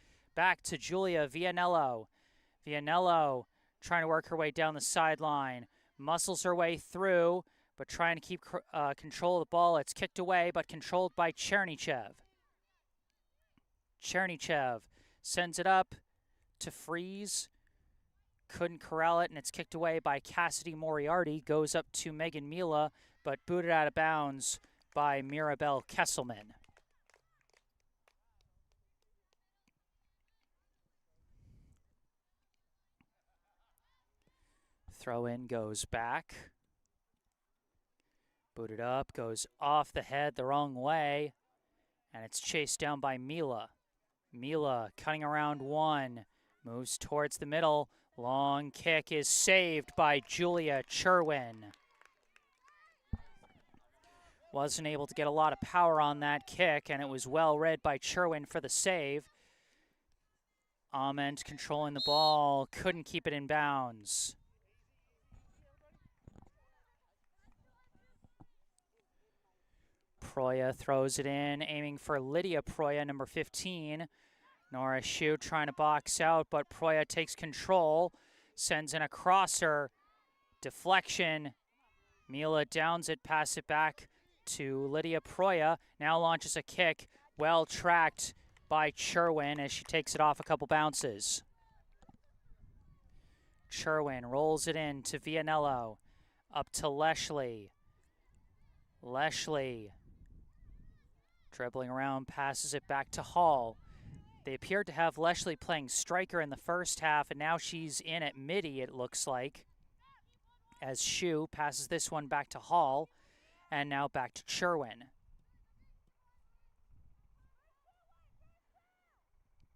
to Julia Vianello. Vianello trying to work her way down the sideline, muscles her way through, but trying to keep control of the ball. It's kicked away, but controlled by Chernychev. Chernychev sends it up to Freeze. Couldn't corral it, and it's kicked away by Cassidy Moriarty. Goes up to Megan Mila, but booted out of bounds by Mirabelle Kesselman. Throw in goes back. Booted up, goes off the head the wrong way, and it's chased down by Mila. Mila cutting around one, moves towards the middle. Long kick is saved by Julia Cherwin. Wasn't able to get a lot of power on that kick, and it was well read by Cherwin for the save. Ament controlling the ball, couldn't keep it in bounds. Proya throws it in, aiming for Lydia Proya, number 15. Nora Shu trying to box out, but Proya takes control, sends in a crosser, deflection. Mila downs it, passes it back to Lydia Proya. Now launches a kick, well tracked by Cherwin as she takes it off a couple bounces. Cherwin rolls it in to Vianello, up to Leshley. Leshley dribbling around, passes it back to Hall. They appeared to have Leshley playing striker in the first half, and now she's in at midi, it looks like, as Shu passes this one back to Hall, and now back to Cherwin.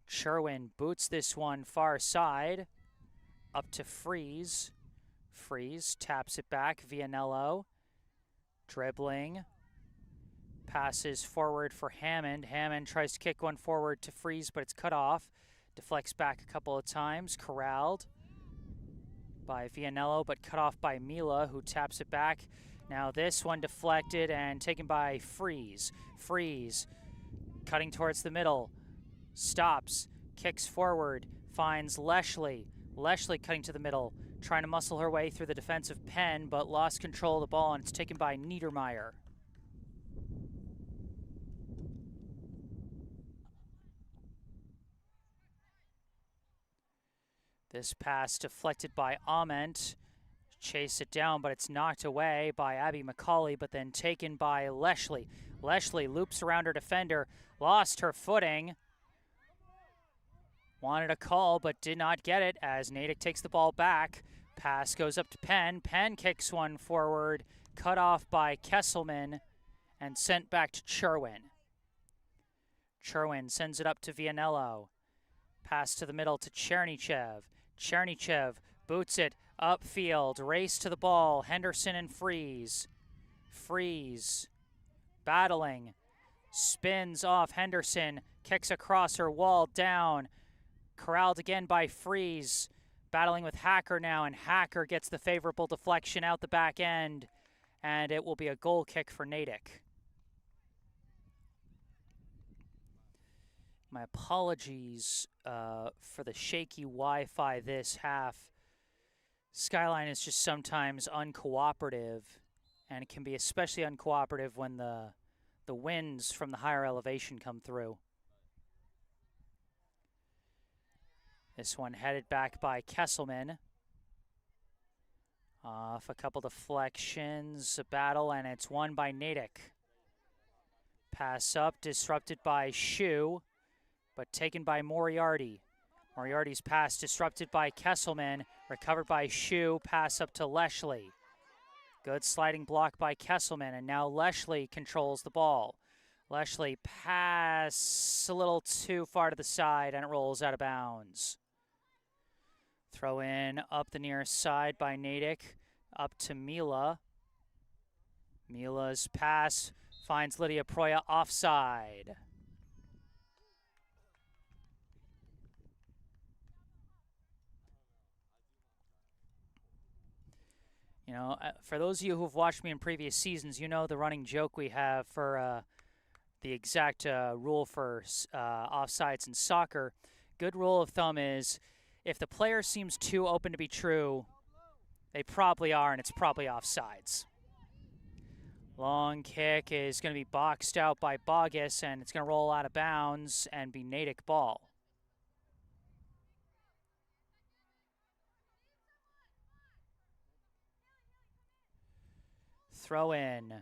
Cherwin boots this one far side, up to Freeze. Freeze taps it back, Vianello, dribbling. Passes forward for Hammond. Hammond tries to kick one forward to Freeze, but it's cut off. Deflects back a couple of times. Corralled by Vianello, but cut off by Mila, who taps it back. Now this one deflected and taken by Freeze. Freeze cutting towards the middle. Stops. Kicks forward. Finds Leshley. Leshley cutting to the middle. Trying to muscle her way through the defensive pen, but lost control of the ball, and it's taken by Niedermeyer. This pass deflected by Ament. Chase it down, but it's knocked away by Abby McCauley, but then taken by Leshley. Leshley loops around her defender, lost her footing. Wanted a call, but did not get it as Natick takes the ball back. Pass goes up to Penn. Penn kicks one forward, cut off by Kesselman, and sent back to Cherwin. Cherwin sends it up to Vianello. Pass to the middle to Chernychev. Chernychev boots it upfield, race to the ball. Henderson and Freeze. Freeze battling, spins off Henderson, kicks across her, wall down. Corralled again by Freeze, battling with Hacker now, and Hacker gets the favorable deflection out the back end, and it will be a goal kick for Natick. My apologies for the shaky Wi-Fi this half. Skyline is just sometimes uncooperative, and it can be especially uncooperative when the winds from the higher elevation come through. This one headed back by Kesselman. Off a couple deflections, a battle, and it's won by Natick. Pass up, disrupted by Shu, but taken by Moriarty. Moriarty's pass disrupted by Kesselman, recovered by Shu, pass up to Leshley. Good sliding block by Kesselman, and now Leshley controls the ball. Leshley pass a little too far to the side, and it rolls out of bounds. Throw in up the near side by Natick, up to Mila. Mila's pass finds Lydia Proya offside. You know, for those of you who've watched me in previous seasons, you know the running joke we have for the exact rule for offsides in soccer. Good rule of thumb is if the player seems too open to be true, they probably are, and it's probably offsides. Long kick is going to be boxed out by Bogus, and it's going to roll out of bounds and be Natick ball. Throw in.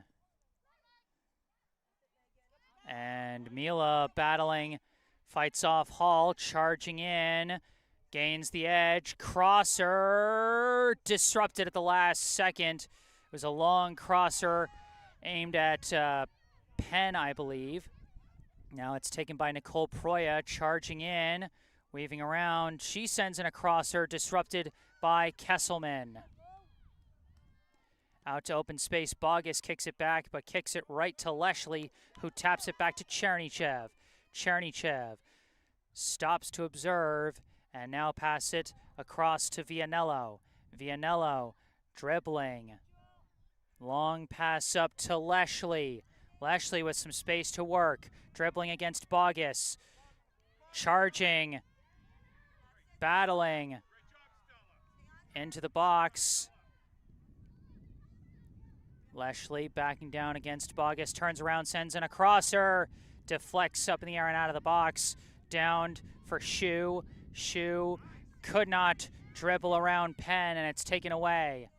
And Mila battling, fights off Hall, charging in, gains the edge, crosser, disrupted at the last second. It was a long crosser aimed at Penn, I believe. Now it's taken by Nicole Proya, charging in, weaving around. She sends in a crosser, disrupted by Kesselman. Out to open space, Bogus kicks it back, but kicks it right to Leshley, who taps it back to Chernychev. Chernychev stops to observe, and now pass it across to Vianello. Vianello dribbling. Long pass up to Leshley. Leshley with some space to work. Dribbling against Bogus. Charging. Battling. Into the box. Leshley backing down against Bogus. Turns around, sends in a crosser. Deflects up in the air and out of the box. Downed for Shu. Shu could not dribble around Penn, and it's taken away.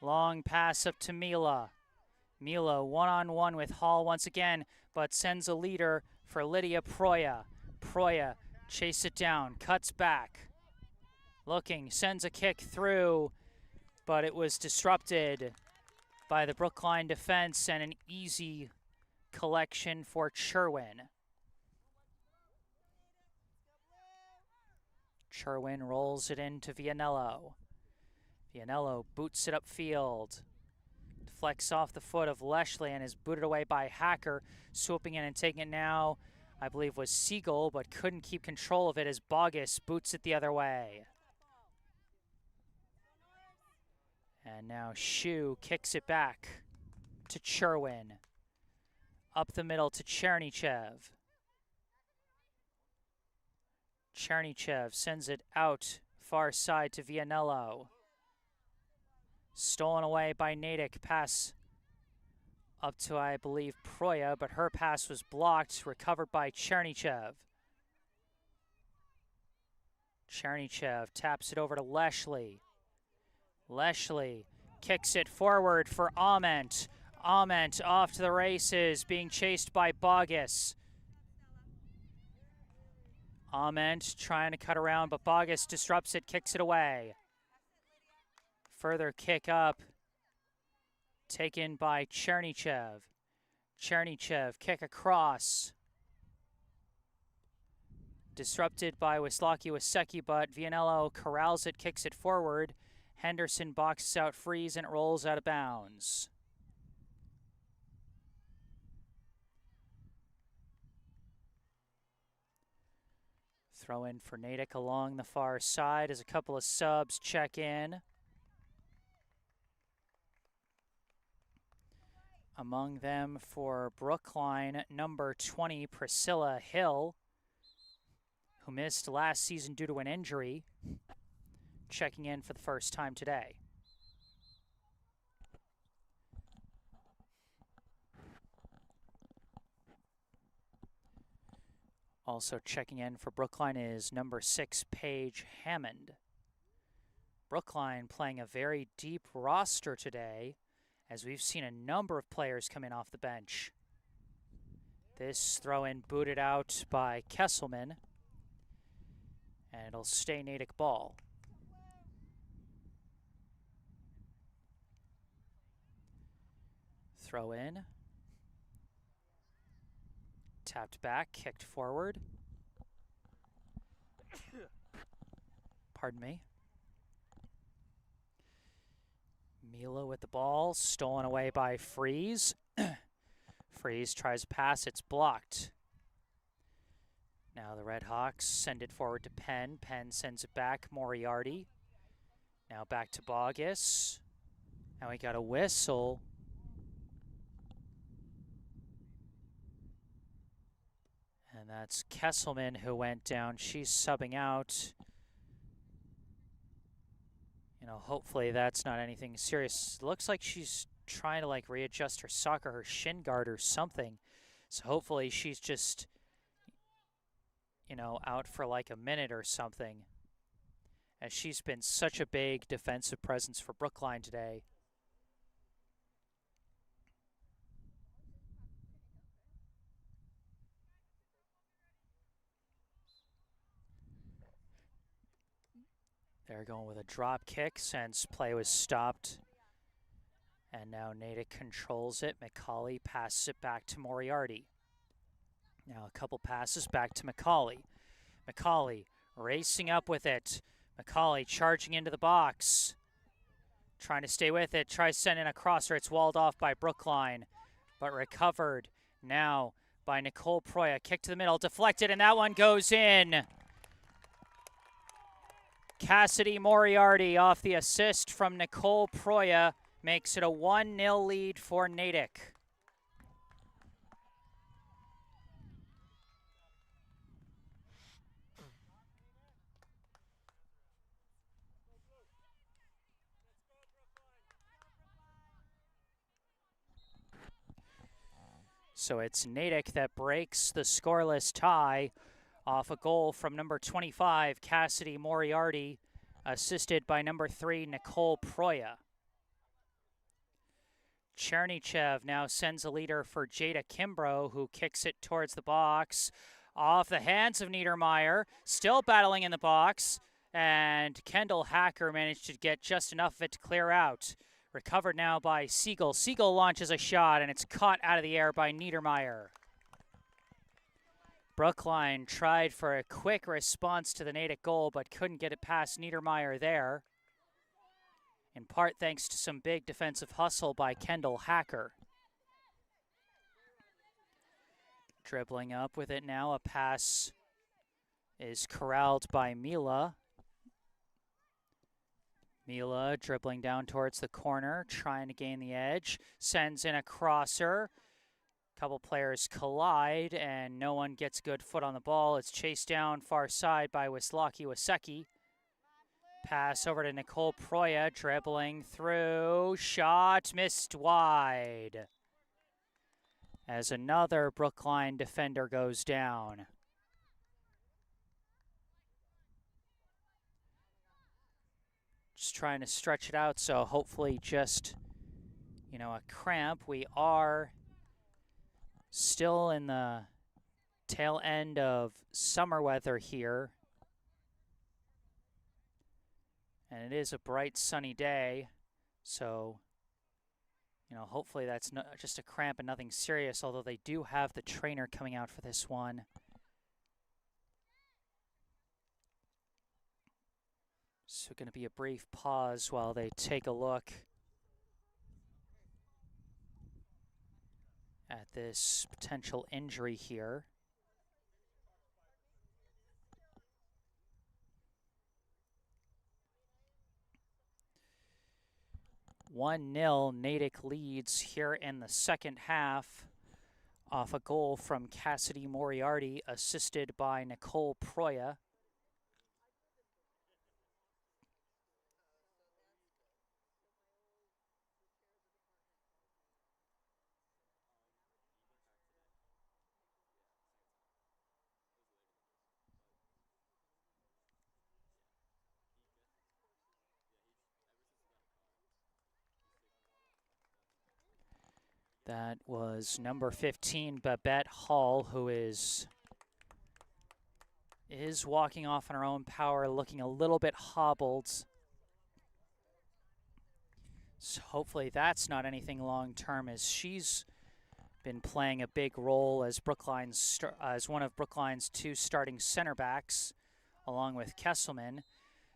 Long pass up to Mila. Mila one-on-one with Hall once again, but sends a leader for Lydia Proya. Proya chase it down, cuts back. Looking, sends a kick through, but it was disrupted by the Brookline defense, and an easy collection for Cherwin. Cherwin rolls it into Vianello. Vianello boots it upfield. Deflects off the foot of Leshley and is booted away by Hacker. Swooping in and taking it now, I believe, was Siegel, but couldn't keep control of it as Bogus boots it the other way. And now Shu kicks it back to Cherwin. Up the middle to Chernychev. Chernychev sends it out far side to Vianello. Stolen away by Natick. Pass up to, I believe, Proya, but her pass was blocked. Recovered by Chernychev. Chernychev taps it over to Leshley. Leshley kicks it forward for Ament. Ament off to the races, being chased by Bogus. Ament trying to cut around, but Bogus disrupts it, kicks it away. Further kick up, taken by Chernychev. Chernychev, kick across. Disrupted by Wislaki Wasecki, but Vianello corrals it, kicks it forward. Henderson boxes out Freeze, and it rolls out of bounds. Throw in for Natick along the far side as a couple of subs check in. Among them for Brookline, number 20, Priscilla Hill, who missed last season due to an injury, checking in for the first time today. Also checking in for Brookline is number 6, Paige Hammond. Brookline playing a very deep roster today, as we've seen a number of players come in off the bench. This throw-in booted out by Kesselman, and it'll stay Natick ball. Throw in. Tapped back, kicked forward. Pardon me. Mila with the ball, stolen away by Freeze. Freeze tries to pass, it's blocked. Now the Red Hawks send it forward to Penn. Penn sends it back, Moriarty. Now back to Bogus. Now we got a whistle. And that's Kesselman who went down. She's subbing out. You know, hopefully that's not anything serious. Looks like she's trying to like readjust her sock or her shin guard or something. So hopefully she's just, you know, out for like a minute or something, as she's been such a big defensive presence for Brookline today. They're going with a drop kick since play was stopped. And now Natick controls it. McCauley passes it back to Moriarty. Now a couple passes back to McCauley. McCauley racing up with it. McCauley charging into the box. Trying to stay with it. Tries sending a crosser. It's walled off by Brookline, but recovered now by Nicole Proya. Kick to the middle, deflected, and that one goes in. Cassidy Moriarty off the assist from Nicole Proya makes it a 1-0 lead for Natick. So it's Natick that breaks the scoreless tie off a goal from number 25, Cassidy Moriarty, assisted by number 3, Nicole Proya. Chernychev now sends a leader for Jada Kimbrough, who kicks it towards the box. Off the hands of Niedermeyer, still battling in the box, and Kendall Hacker managed to get just enough of it to clear out. Recovered now by Siegel. Siegel launches a shot, and it's caught out of the air by Niedermeyer. Brookline tried for a quick response to the Natick goal, but couldn't get it past Niedermeyer there, in part thanks to some big defensive hustle by Kendall Hacker. Dribbling up with it now, a pass is corralled by Mila. Mila dribbling down towards the corner, trying to gain the edge, sends in a crosser. Couple players collide, and no one gets good foot on the ball. It's chased down far side by Wislaki Wasecki. Pass over to Nicole Proya, dribbling through. Shot missed wide, as another Brookline defender goes down. Just trying to stretch it out, so hopefully just, you know, a cramp. We are still in the tail end of summer weather here, and it is a bright sunny day, so, you know, hopefully that's just a cramp and nothing serious, although they do have the trainer coming out for this one. So going to be a brief pause while they take a look at this potential injury here. 1-0, Natick leads here in the second half off a goal from Cassidy Moriarty, assisted by Nicole Proya. That was number 15, Babette Hall, who is walking off on her own power, looking a little bit hobbled. So hopefully that's not anything long-term, as she's been playing a big role as as one of Brookline's 2 starting center backs, along with Kesselman.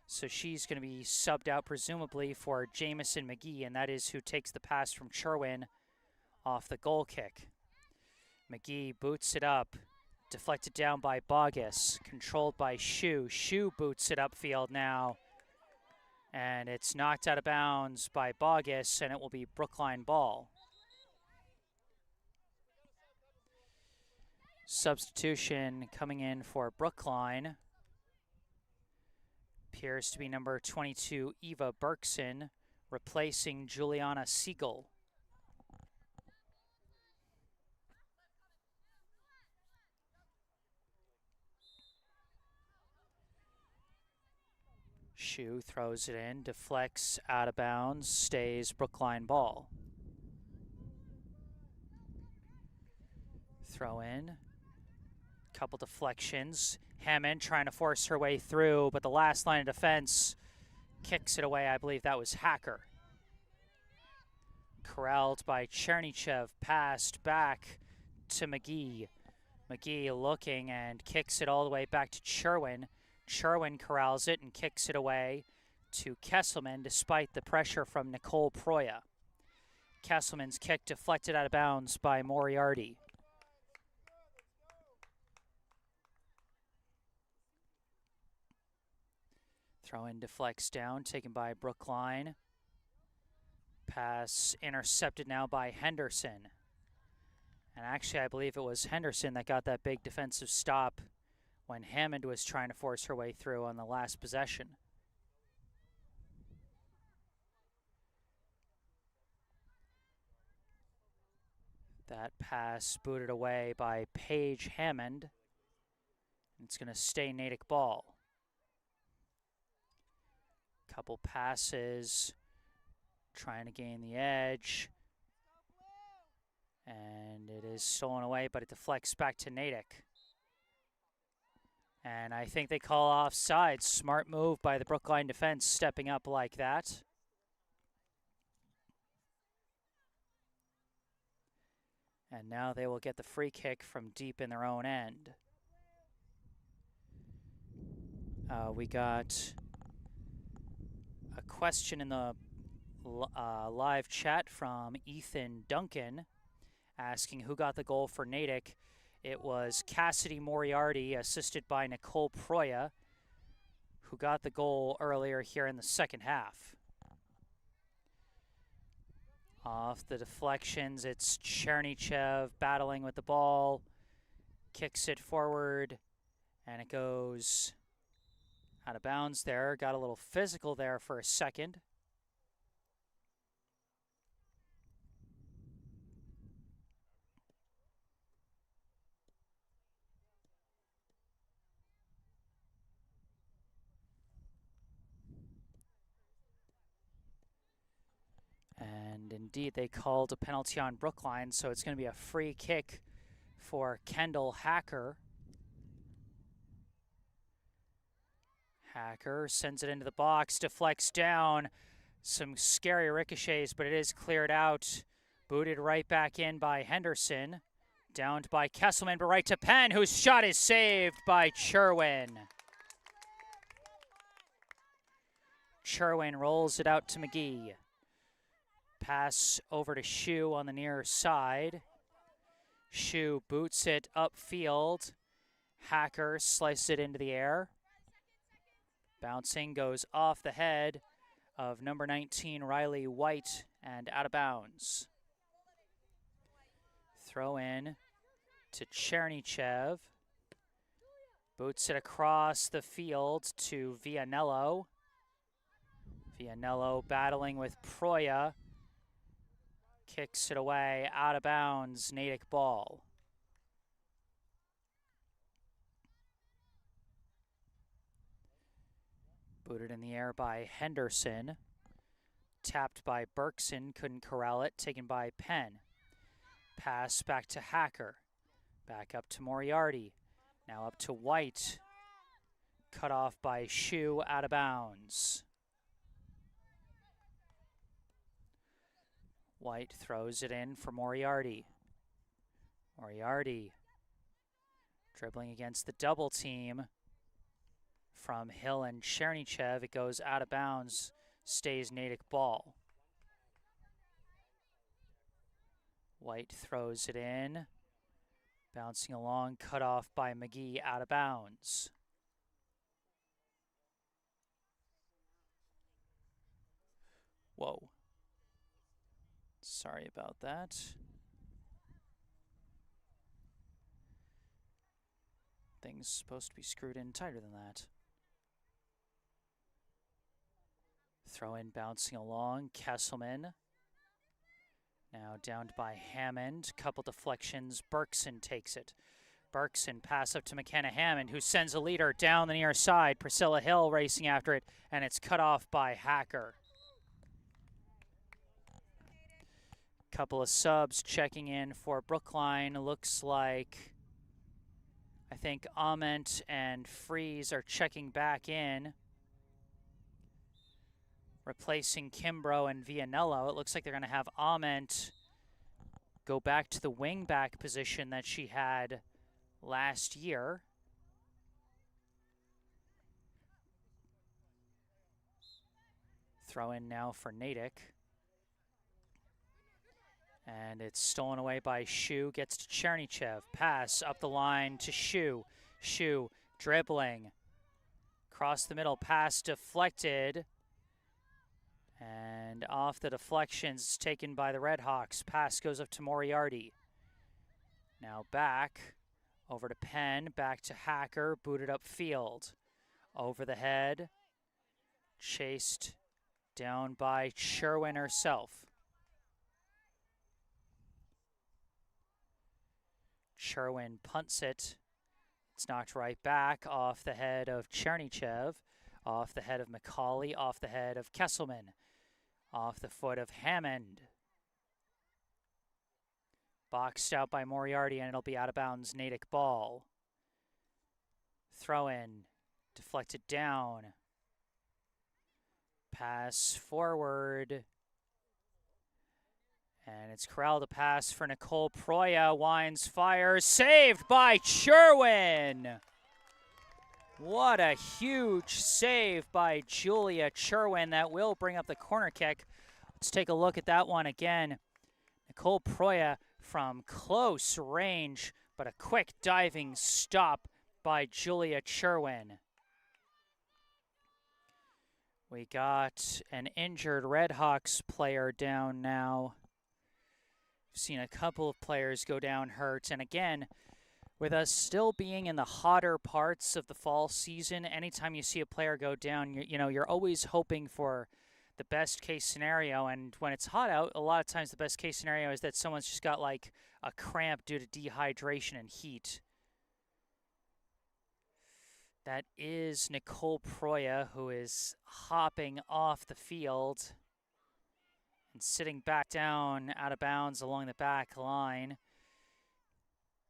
So she's going to be subbed out presumably for Jamison McGee, and that is who takes the pass from Sherwin off the goal kick. McGee boots it up, deflected down by Bogus, controlled by Shu. Shu boots it upfield now, and it's knocked out of bounds by Bogus, and it will be Brookline ball. Substitution coming in for Brookline appears to be number 22, Eva Berkson, replacing Juliana Siegel. Shu throws it in, deflects out of bounds, stays Brookline ball. Throw in, couple deflections. Hammond trying to force her way through, but the last line of defense kicks it away. I believe that was Hacker. Corralled by Chernychev, passed back to McGee. McGee looking and kicks it all the way back to Sherwin. Sherwin corrals it and kicks it away to Kesselman despite the pressure from Nicole Proya. Kesselman's kick deflected out of bounds by Moriarty. Throw-in deflects down, taken by Brookline. Pass intercepted now by Henderson. And actually, I believe it was Henderson that got that big defensive stop when Hammond was trying to force her way through on the last possession. That pass booted away by Paige Hammond. It's going to stay Natick ball. Couple passes, trying to gain the edge. And it is stolen away, but it deflects back to Natick. And I think they call offside. Smart move by the Brookline defense, stepping up like that. And now they will get the free kick from deep in their own end. We got a question in the live chat from Ethan Duncan asking who got the goal for Natick. It was Cassidy Moriarty, assisted by Nicole Proya, who got the goal earlier here in the second half. Off the deflections, it's Chernychev battling with the ball, kicks it forward, and it goes out of bounds there. Got a little physical there for a second. And indeed, they called a penalty on Brookline, so it's going to be a free kick for Kendall Hacker. Hacker sends it into the box, deflects down. Some scary ricochets, but it is cleared out. Booted right back in by Henderson. Downed by Kesselman, but right to Penn, whose shot is saved by Sherwin. Sherwin rolls it out to McGee. Pass over to Shu on the near side. Shu boots it upfield. Hacker slices it into the air. Bouncing goes off the head of number 19, Riley White, and out of bounds. Throw in to Chernychev. Boots it across the field to Vianello. Vianello battling with Proya. Kicks it away, out of bounds, Natick ball. Booted in the air by Henderson. Tapped by Berkson, couldn't corral it, taken by Penn. Pass back to Hacker. Back up to Moriarty. Now up to White. Cut off by Shu, out of bounds. White throws it in for Moriarty. Moriarty dribbling against the double team from Hill and Chernychev. It goes out of bounds, stays Natick ball. White throws it in. Bouncing along, cut off by McGee, out of bounds. Whoa. Sorry about that. Thing's supposed to be screwed in tighter than that. Throw in, bouncing along, Kesselman. Now downed by Hammond. Couple deflections. Berkson takes it. Berkson pass up to McKenna Hammond, who sends a leader down the near side. Priscilla Hill racing after it, and it's cut off by Hacker. Couple of subs checking in for Brookline. Looks like, I think Ament and Freeze are checking back in, replacing Kimbrough and Vianello. It looks like they're going to have Ament go back to the wing back position that she had last year. Throw in now for Natick. And it's stolen away by Shu, gets to Chernychev. Pass up the line to Shu. Shu dribbling. Across the middle, pass deflected. And off the deflections taken by the Redhawks. Pass goes up to Moriarty. Now back, over to Penn, back to Hacker, booted upfield. Over the head, chased down by Sherwin herself. Sherwin punts it. It's knocked right back off the head of Chernychev, off the head of McCauley, off the head of Kesselman, off the foot of Hammond. Boxed out by Moriarty, and it'll be out of bounds, Natick ball. Throw in, deflected down. Pass forward. And it's corralled, a pass for Nicole Proya. Wines, fires, saved by Sherwin. What a huge save by Julia Sherwin. That will bring up the corner kick. Let's take a look at that one again. Nicole Proya from close range, but a quick diving stop by Julia Sherwin. We got an injured Redhawks player down now. We've seen a couple of players go down hurt, and again, with us still being in the hotter parts of the fall season, anytime you see a player go down, you're always hoping for the best case scenario. And when it's hot out, a lot of times the best case scenario is that someone's just got like a cramp due to dehydration and heat. That is Nicole Proya, who is hopping off the field and sitting back down out of bounds along the back line.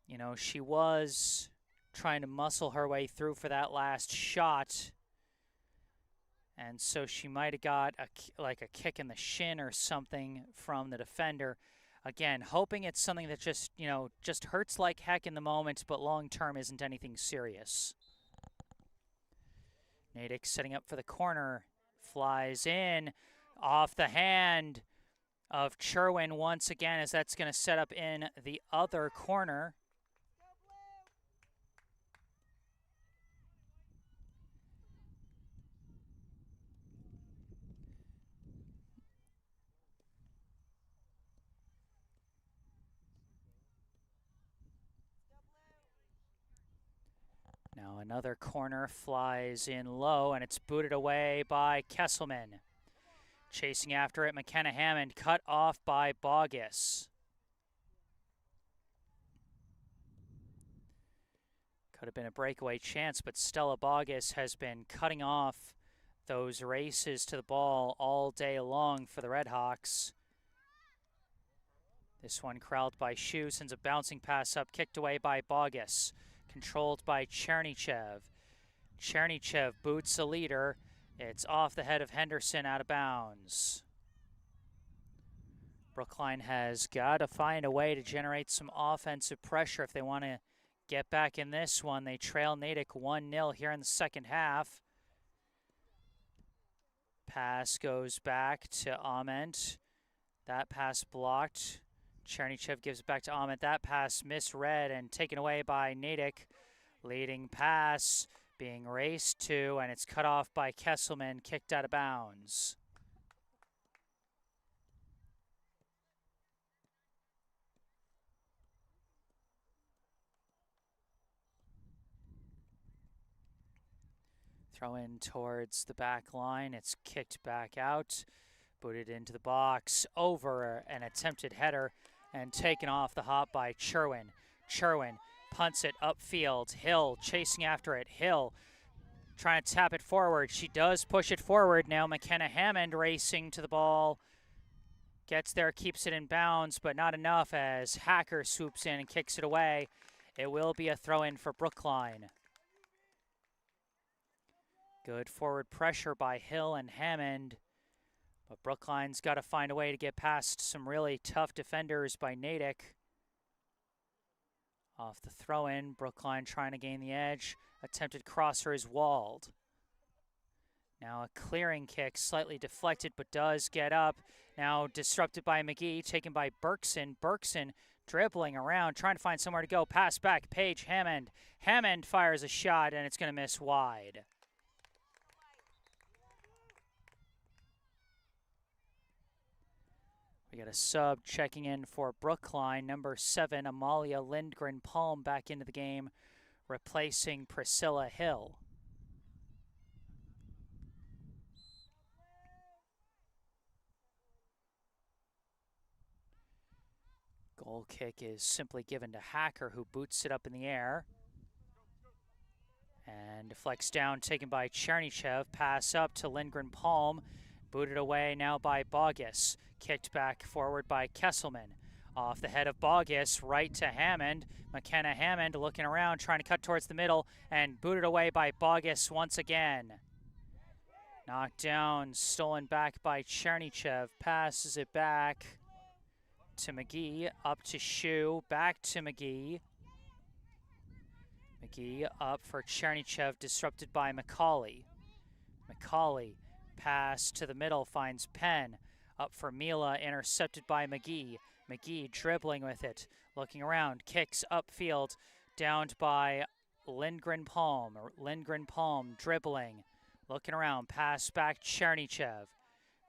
You know, she was trying to muscle her way through for that last shot. And so she might have got a kick in the shin or something from the defender. Again, hoping it's something that just hurts like heck in the moment, but long term isn't anything serious. Natick setting up for the corner, flies in off the hand of Sherwin once again, as that's going to set up in the other corner. another corner flies in low, and it's booted away by Kesselman. Chasing after it, McKenna Hammond, cut off by Bogus. Could have been a breakaway chance, but Stella Bogus has been cutting off those races to the ball all day long for the Redhawks. This one corralled by Shu, sends a bouncing pass up, kicked away by Bogus. Controlled by Chernychev. Chernychev boots the leader. It's off the head of Henderson, out of bounds. Brookline has got to find a way to generate some offensive pressure if they want to get back in this one. They trail Natick 1-0 here in the second half. Pass goes back to Ament. That pass blocked. Chernychev gives it back to Ament. That pass misread and taken away by Natick. Leading pass being raced to, and it's cut off by Kesselman, kicked out of bounds. Throw in towards the back line. It's kicked back out, booted into the box, over an attempted header, and taken off the hop by Cherwin. Cherwin punts it upfield. Hill chasing after it. Hill trying to tap it forward. She does push it forward. Now McKenna Hammond racing to the ball. Gets there, keeps it in bounds, but not enough as Hacker swoops in and kicks it away. It will be a throw-in for Brookline. Good forward pressure by Hill and Hammond. But Brookline's got to find a way to get past some really tough defenders by Natick. Off the throw-in, Brookline trying to gain the edge. Attempted crosser is walled. Now a clearing kick, slightly deflected, but does get up. Now disrupted by McGee, taken by Berkson. Berkson dribbling around, trying to find somewhere to go. Pass back, Paige Hammond. Hammond fires a shot, and it's going to miss wide. We got a sub checking in for Brookline, number 7, Amalia Lindgren-Palm, back into the game, replacing Priscilla Hill. Goal kick is simply given to Hacker, who boots it up in the air. And deflects down, taken by Chernychev. Pass up to Lindgren-Palm. Booted away now by Bogus. Kicked back forward by Kesselman. Off the head of Bogus, right to Hammond. McKenna Hammond looking around, trying to cut towards the middle, and booted away by Bogus once again. Knocked down, stolen back by Chernychev. Passes it back to McGee, up to Shu, back to McGee. McGee up for Chernychev, disrupted by McCauley. McCauley, pass to the middle, finds Penn. Up for Mila, intercepted by McGee. McGee dribbling with it, looking around, kicks upfield, downed by Lindgren-Palm. Lindgren-Palm dribbling, looking around, pass back Chernychev.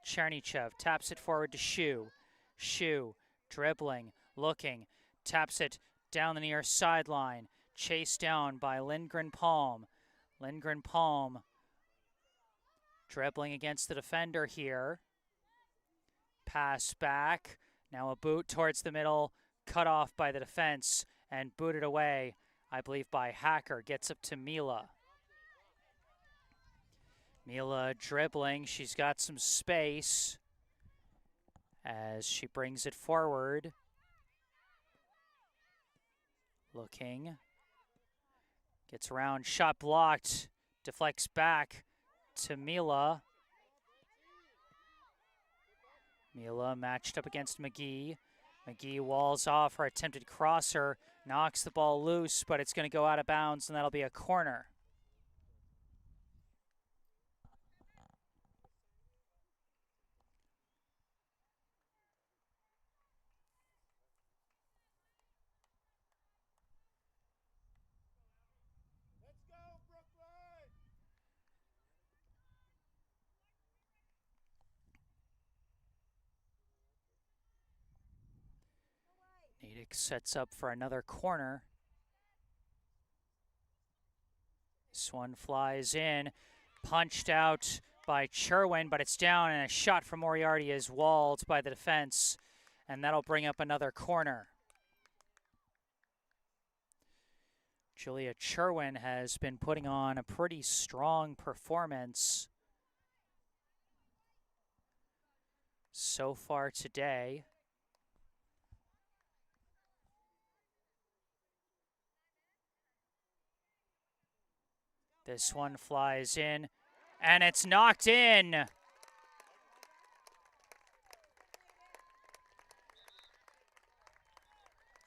Chernychev taps it forward to Shu. Shu dribbling, looking, taps it down the near sideline, chased down by Lindgren-Palm. Lindgren-Palm dribbling against the defender here. Pass back, now a boot towards the middle, cut off by the defense and booted away, I believe, by Hacker. Gets up to Mila. Mila dribbling, she's got some space as she brings it forward. Looking, gets around, shot blocked, deflects back to Mila. Mila matched up against McGee. McGee walls off her attempted crosser, knocks the ball loose, but it's going to go out of bounds, and that'll be a corner. Natick sets up for another corner. This one flies in, punched out by Cherwin, but it's down, and a shot from Moriarty is walled by the defense, and that'll bring up another corner. Julia Cherwin has been putting on a pretty strong performance so far today. This one flies in, and it's knocked in.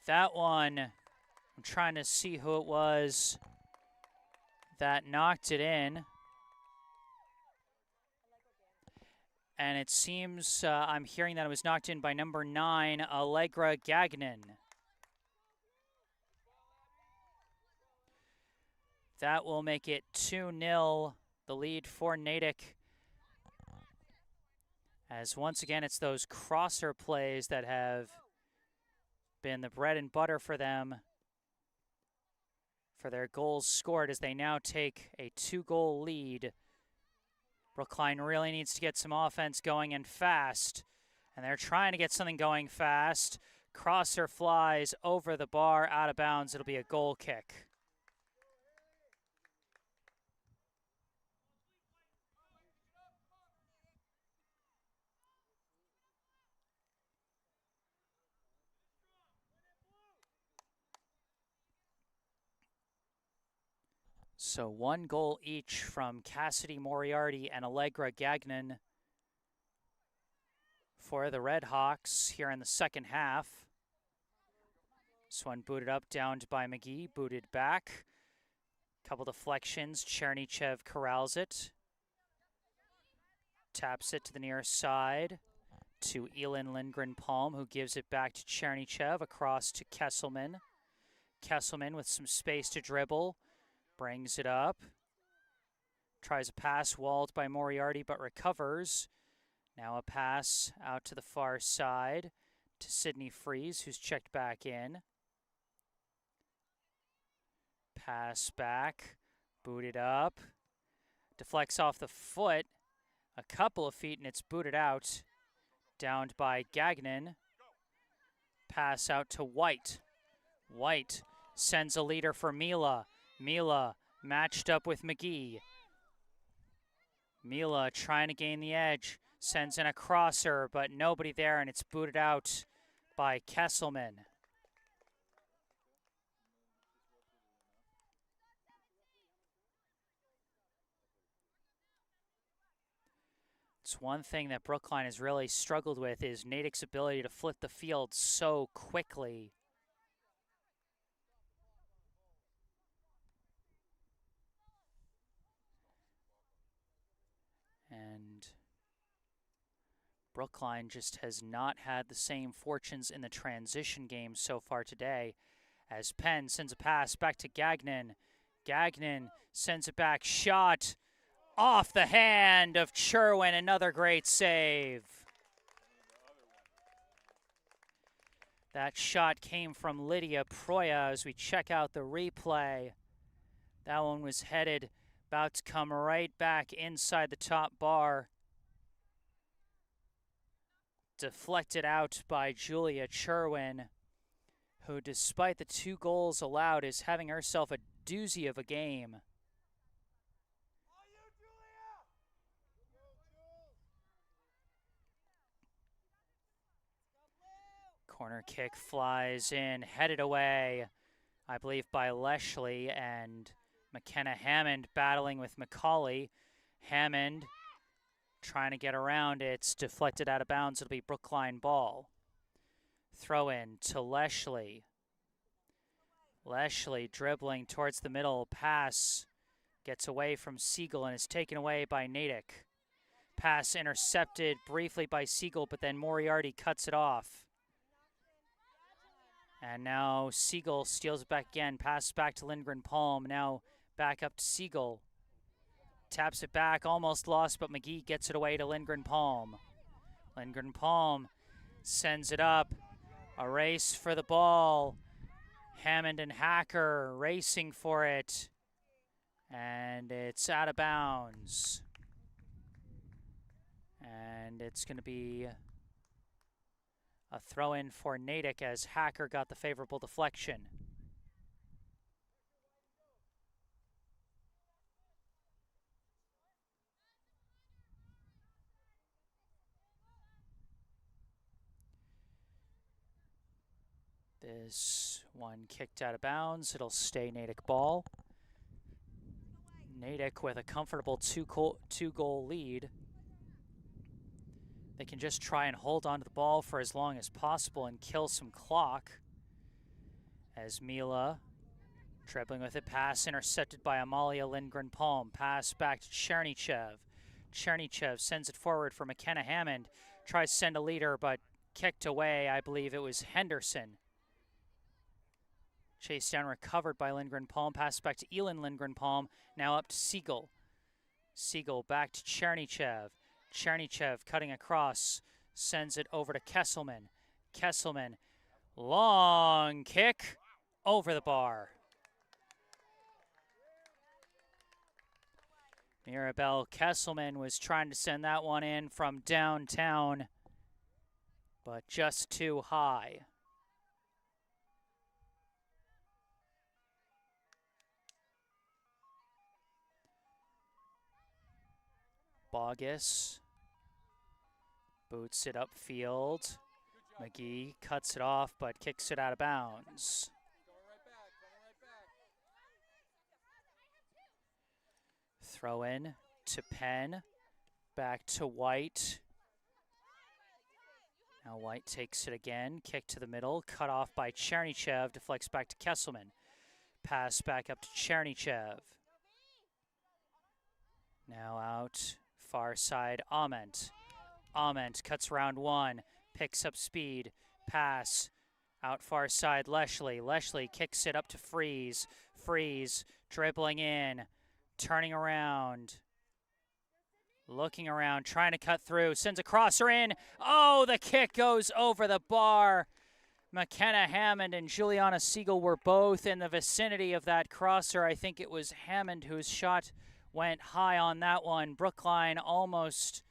That one, I'm trying to see who it was that knocked it in. And it seems I'm hearing that it was knocked in by number 9, Allegra Gagnon. That will make it 2-0, the lead for Natick. As once again, it's those crosser plays that have been the bread and butter for them for their goals scored, as they now take a 2-goal lead. Brookline really needs to get some offense going and fast, and they're trying to get something going fast. Crosser flies over the bar, out of bounds. It'll be a goal kick. So 1 goal each from Cassidy Moriarty and Allegra Gagnon for the Red Hawks here in the second half. This one booted up, downed by McGee, booted back. Couple deflections, Chernychev corrals it. Taps it to the near side to Elin Lindgren-Palm, who gives it back to Chernychev, across to Kesselman. Kesselman with some space to dribble. Brings it up, tries a pass walled by Moriarty, but recovers. Now a pass out to the far side to Sydney Freeze, who's checked back in. Pass back, booted up, deflects off the foot, a couple of feet, and it's booted out. Downed by Gagnon. Pass out to White. White sends a leader for Mila. Mila matched up with McGee. Mila trying to gain the edge, sends in a crosser, but nobody there, and it's booted out by Kesselman. It's one thing that Brookline has really struggled with, is Natick's ability to flip the field so quickly. And Brookline just has not had the same fortunes in the transition game so far today, as Penn sends a pass back to Gagnon. Gagnon sends it back, shot off the hand of Cherwin, another great save. That shot came from Lydia Proya as we check out the replay. That one was headed, about to come right back inside the top bar. Deflected out by Julia Cherwin, who, despite the 2 goals allowed, is having herself a doozy of a game. Corner kick flies in, headed away, I believe, by Leshley, and McKenna Hammond battling with McCauley. Hammond trying to get around. It's deflected out of bounds. It'll be Brookline ball. Throw in to Leshley. Leshley dribbling towards the middle. Pass gets away from Siegel and is taken away by Natick. Pass intercepted briefly by Siegel, but then Moriarty cuts it off. And now Siegel steals it back again. Passes back to Lindgren-Palm. Now back up to Siegel. Taps it back, almost lost, but McGee gets it away to Lindgren-Palm. Lindgren-Palm sends it up. A race for the ball. Hammond and Hacker racing for it. And it's out of bounds. And it's going to be a throw-in for Natick as Hacker got the favorable deflection. This one kicked out of bounds. It'll stay Natick ball. Natick with a comfortable two-goal lead. They can just try and hold on to the ball for as long as possible and kill some clock. As Mila dribbling with it, pass intercepted by Amalia Lindgren-Palm. Pass back to Chernychev. Chernychev sends it forward for McKenna Hammond. Tries to send a leader, but kicked away. I believe it was Henderson. Chased down, recovered by Lindgren-Palm. Pass back to Elin Lindgren-Palm. Now up to Siegel. Siegel back to Chernychev. Chernychev cutting across. Sends it over to Kesselman. Kesselman. Long kick over the bar. Mirabelle Kesselman was trying to send that one in from downtown, but just too high. Bogus boots it upfield. McGee cuts it off, but kicks it out of bounds. Throw in to Penn, back to White. Now White takes it again, kick to the middle, cut off by Chernychev, deflects back to Kesselman. Pass back up to Chernychev. Now out, far side, Ament. Ament cuts round one, picks up speed, pass, out far side, Leshley. Leshley kicks it up to Freeze. Freeze dribbling in, turning around, looking around, trying to cut through, sends a crosser in. Oh, the kick goes over the bar. McKenna Hammond and Juliana Siegel were both in the vicinity of that crosser. I think it was Hammond whose shot went high on that one. Brookline almost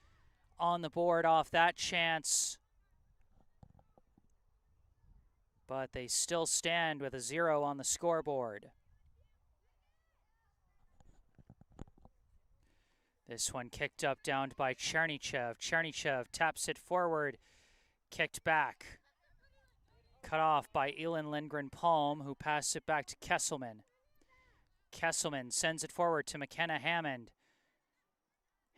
on the board off that chance, but they still stand with a 0 on the scoreboard. This one kicked up, down by Chernychev. Chernychev taps it forward, kicked back. Cut off by Elin Lindgren-Palm, who passed it back to Kesselman. Kesselman sends it forward to McKenna Hammond.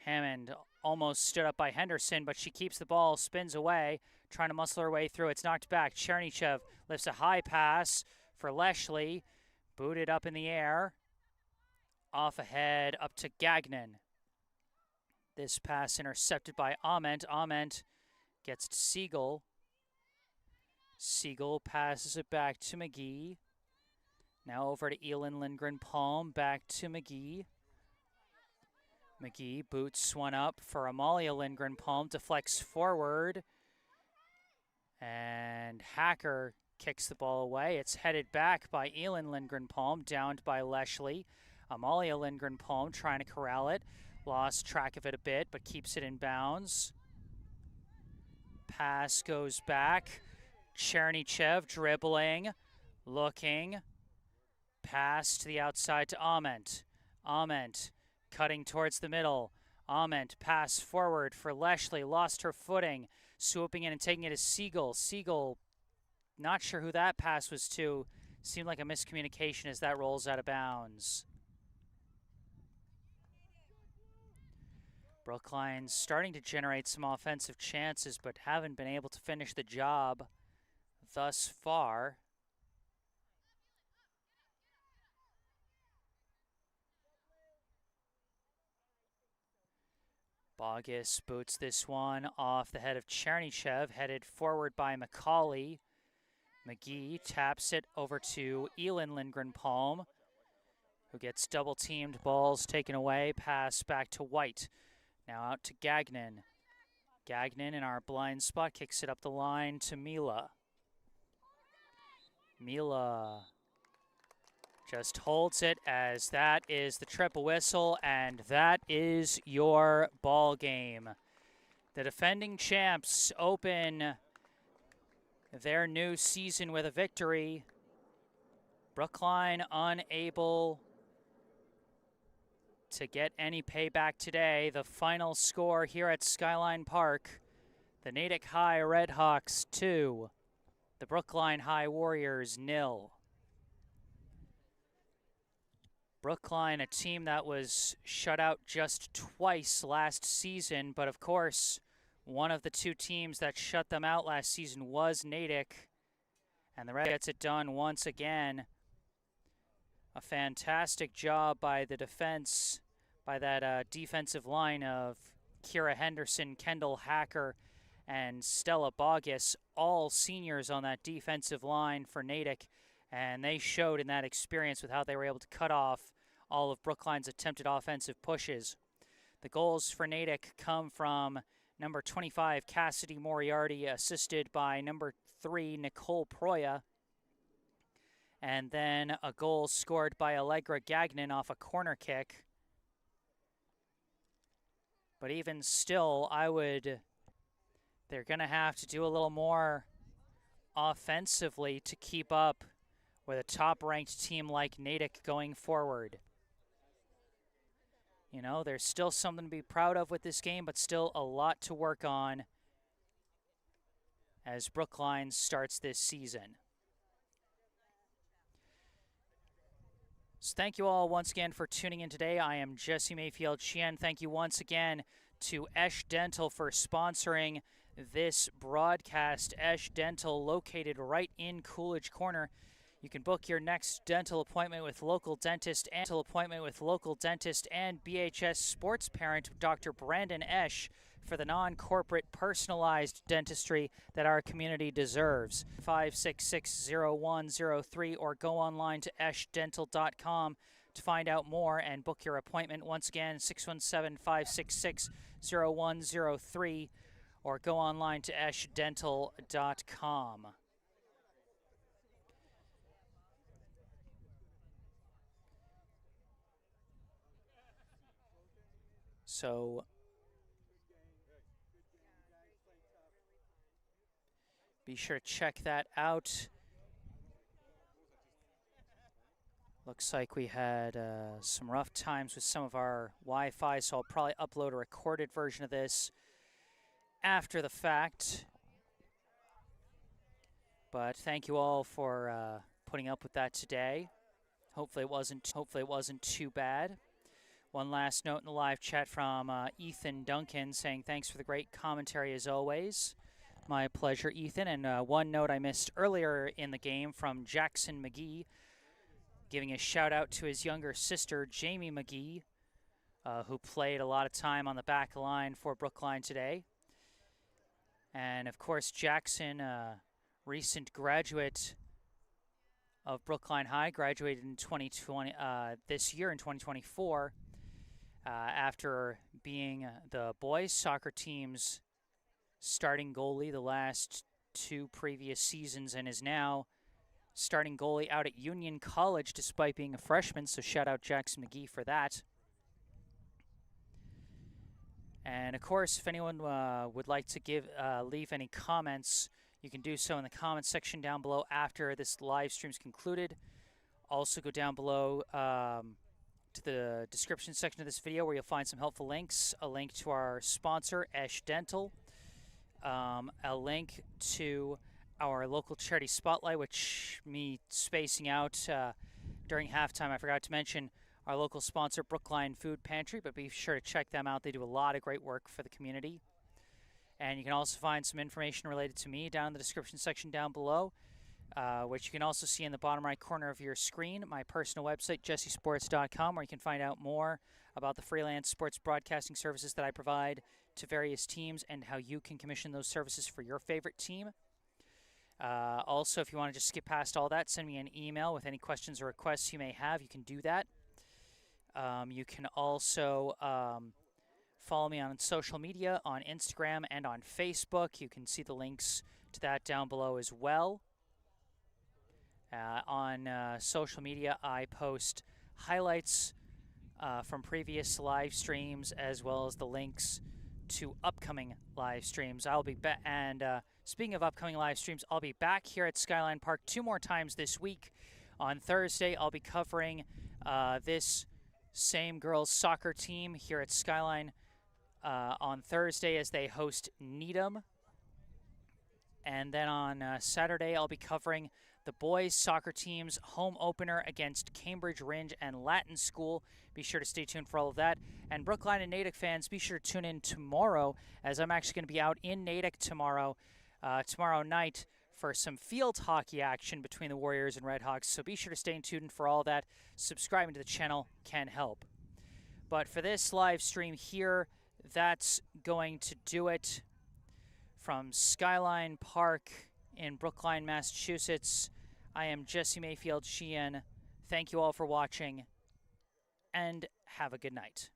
Hammond almost stood up by Henderson, but she keeps the ball, spins away, trying to muscle her way through. It's knocked back. Chernychev lifts a high pass for Leshley. Booted up in the air. Off ahead, up to Gagnon. This pass intercepted by Ament. Ament gets to Siegel. Siegel passes it back to McGee. Now over to Elin Lindgren-Palm, back to McGee. McGee boots one up for Amalia Lindgren-Palm, deflects forward. And Hacker kicks the ball away. It's headed back by Elin Lindgren-Palm, downed by Leshley. Amalia Lindgren-Palm trying to corral it. Lost track of it a bit, but keeps it in bounds. Pass goes back. Chernychev dribbling, looking. Pass to the outside to Ament. Ament cutting towards the middle. Ament pass forward for Leshley. Lost her footing. Swooping in and taking it to Siegel. Siegel, not sure who that pass was to. Seemed like a miscommunication as that rolls out of bounds. Brookline starting to generate some offensive chances, but haven't been able to finish the job thus far. Bogus boots this one off the head of Chernychev, headed forward by McCauley. McGee taps it over to Elin Lindgren-Palm, who gets double-teamed, balls taken away, pass back to White. Now out to Gagnon. Gagnon in our blind spot kicks it up the line to Mila. Mila Just holds it as that is the triple whistle, and that is your ball game. The defending champs open their new season with a victory. Brookline unable to get any payback today. The final score here at Skyline Park, the Natick High Redhawks 2, the Brookline High Warriors 0. Brookline, a team that was shut out just twice last season, but of course, one of the two teams that shut them out last season was Natick, and the Red gets it done once again. A fantastic job by the defense, by that defensive line of Kira Henderson, Kendall Hacker, and Stella Bogus, all seniors on that defensive line for Natick, and they showed in that experience with how they were able to cut off all of Brookline's attempted offensive pushes. The goals for Natick come from number 25, Cassidy Moriarty, assisted by number 3, Nicole Proya. And then a goal scored by Allegra Gagnon off a corner kick. But even still, they're going to have to do a little more offensively to keep up with a top-ranked team like Natick going forward. You know, there's still something to be proud of with this game, but still a lot to work on as Brookline starts this season. So thank you all once again for tuning in today. I am Jesse Mayfield-Sheehan. Thank you once again to Esh Dental for sponsoring this broadcast. Esh Dental, located right in Coolidge Corner. You can book your next dental appointment with local dentist and BHS sports parent Dr. Brandon Esh for the non-corporate personalized dentistry that our community deserves. 566-0103 or go online to eshdental.com to find out more and book your appointment. Once again, 617-566-0103 or go online to eshdental.com. So be sure to check that out. Looks like we had some rough times with some of our Wi-Fi, so I'll probably upload a recorded version of this after the fact. But thank you all for putting up with that today. Hopefully it wasn't too bad. One last note in the live chat from Ethan Duncan saying thanks for the great commentary as always. My pleasure, Ethan. And one note I missed earlier in the game from Jackson McGee, giving a shout out to his younger sister, Jamie McGee, who played a lot of time on the back line for Brookline today. And of course, Jackson, recent graduate of Brookline High, graduated in 2020, this year in 2024, after being the boys soccer team's starting goalie the last two previous seasons, and is now starting goalie out at Union College despite being a freshman, so shout out Jackson McGee for that. And of course, if anyone would like to leave any comments, you can do so in the comments section down below after this live stream's concluded. Also go down below to the description section of this video where you'll find some helpful links, a link to our sponsor, Esh Dental, a link to our local charity spotlight, which me spacing out during halftime, I forgot to mention our local sponsor, Brookline Food Pantry, but be sure to check them out. They do a lot of great work for the community. And you can also find some information related to me down in the description section down below, which you can also see in the bottom right corner of your screen, my personal website, jessesports.com, where you can find out more about the freelance sports broadcasting services that I provide to various teams and how you can commission those services for your favorite team. Also, if you want to just skip past all that, send me an email with any questions or requests you may have. You can do that. You can also follow me on social media, on Instagram and on Facebook. You can see the links to that down below as well. On social media, I post highlights from previous live streams as well as the links to upcoming live streams. I'll be back, and speaking of upcoming live streams, I'll be back here at Skyline Park 2 more times this week. On Thursday, I'll be covering this same girls soccer team here at Skyline on Thursday as they host Needham. And then on Saturday, I'll be covering the boys soccer team's home opener against Cambridge Ringe and Latin School. Be sure to stay tuned for all of that. And Brookline and Natick fans, be sure to tune in tomorrow, as I'm actually going to be out in Natick tomorrow night for some field hockey action between the Warriors and Redhawks. So be sure to stay tuned for all that. Subscribing to the channel can help. But for this live stream here, that's going to do it. From Skyline Park in Brookline, Massachusetts, I am Jesse Mayfield-Sheehan. Thank you all for watching, and have a good night.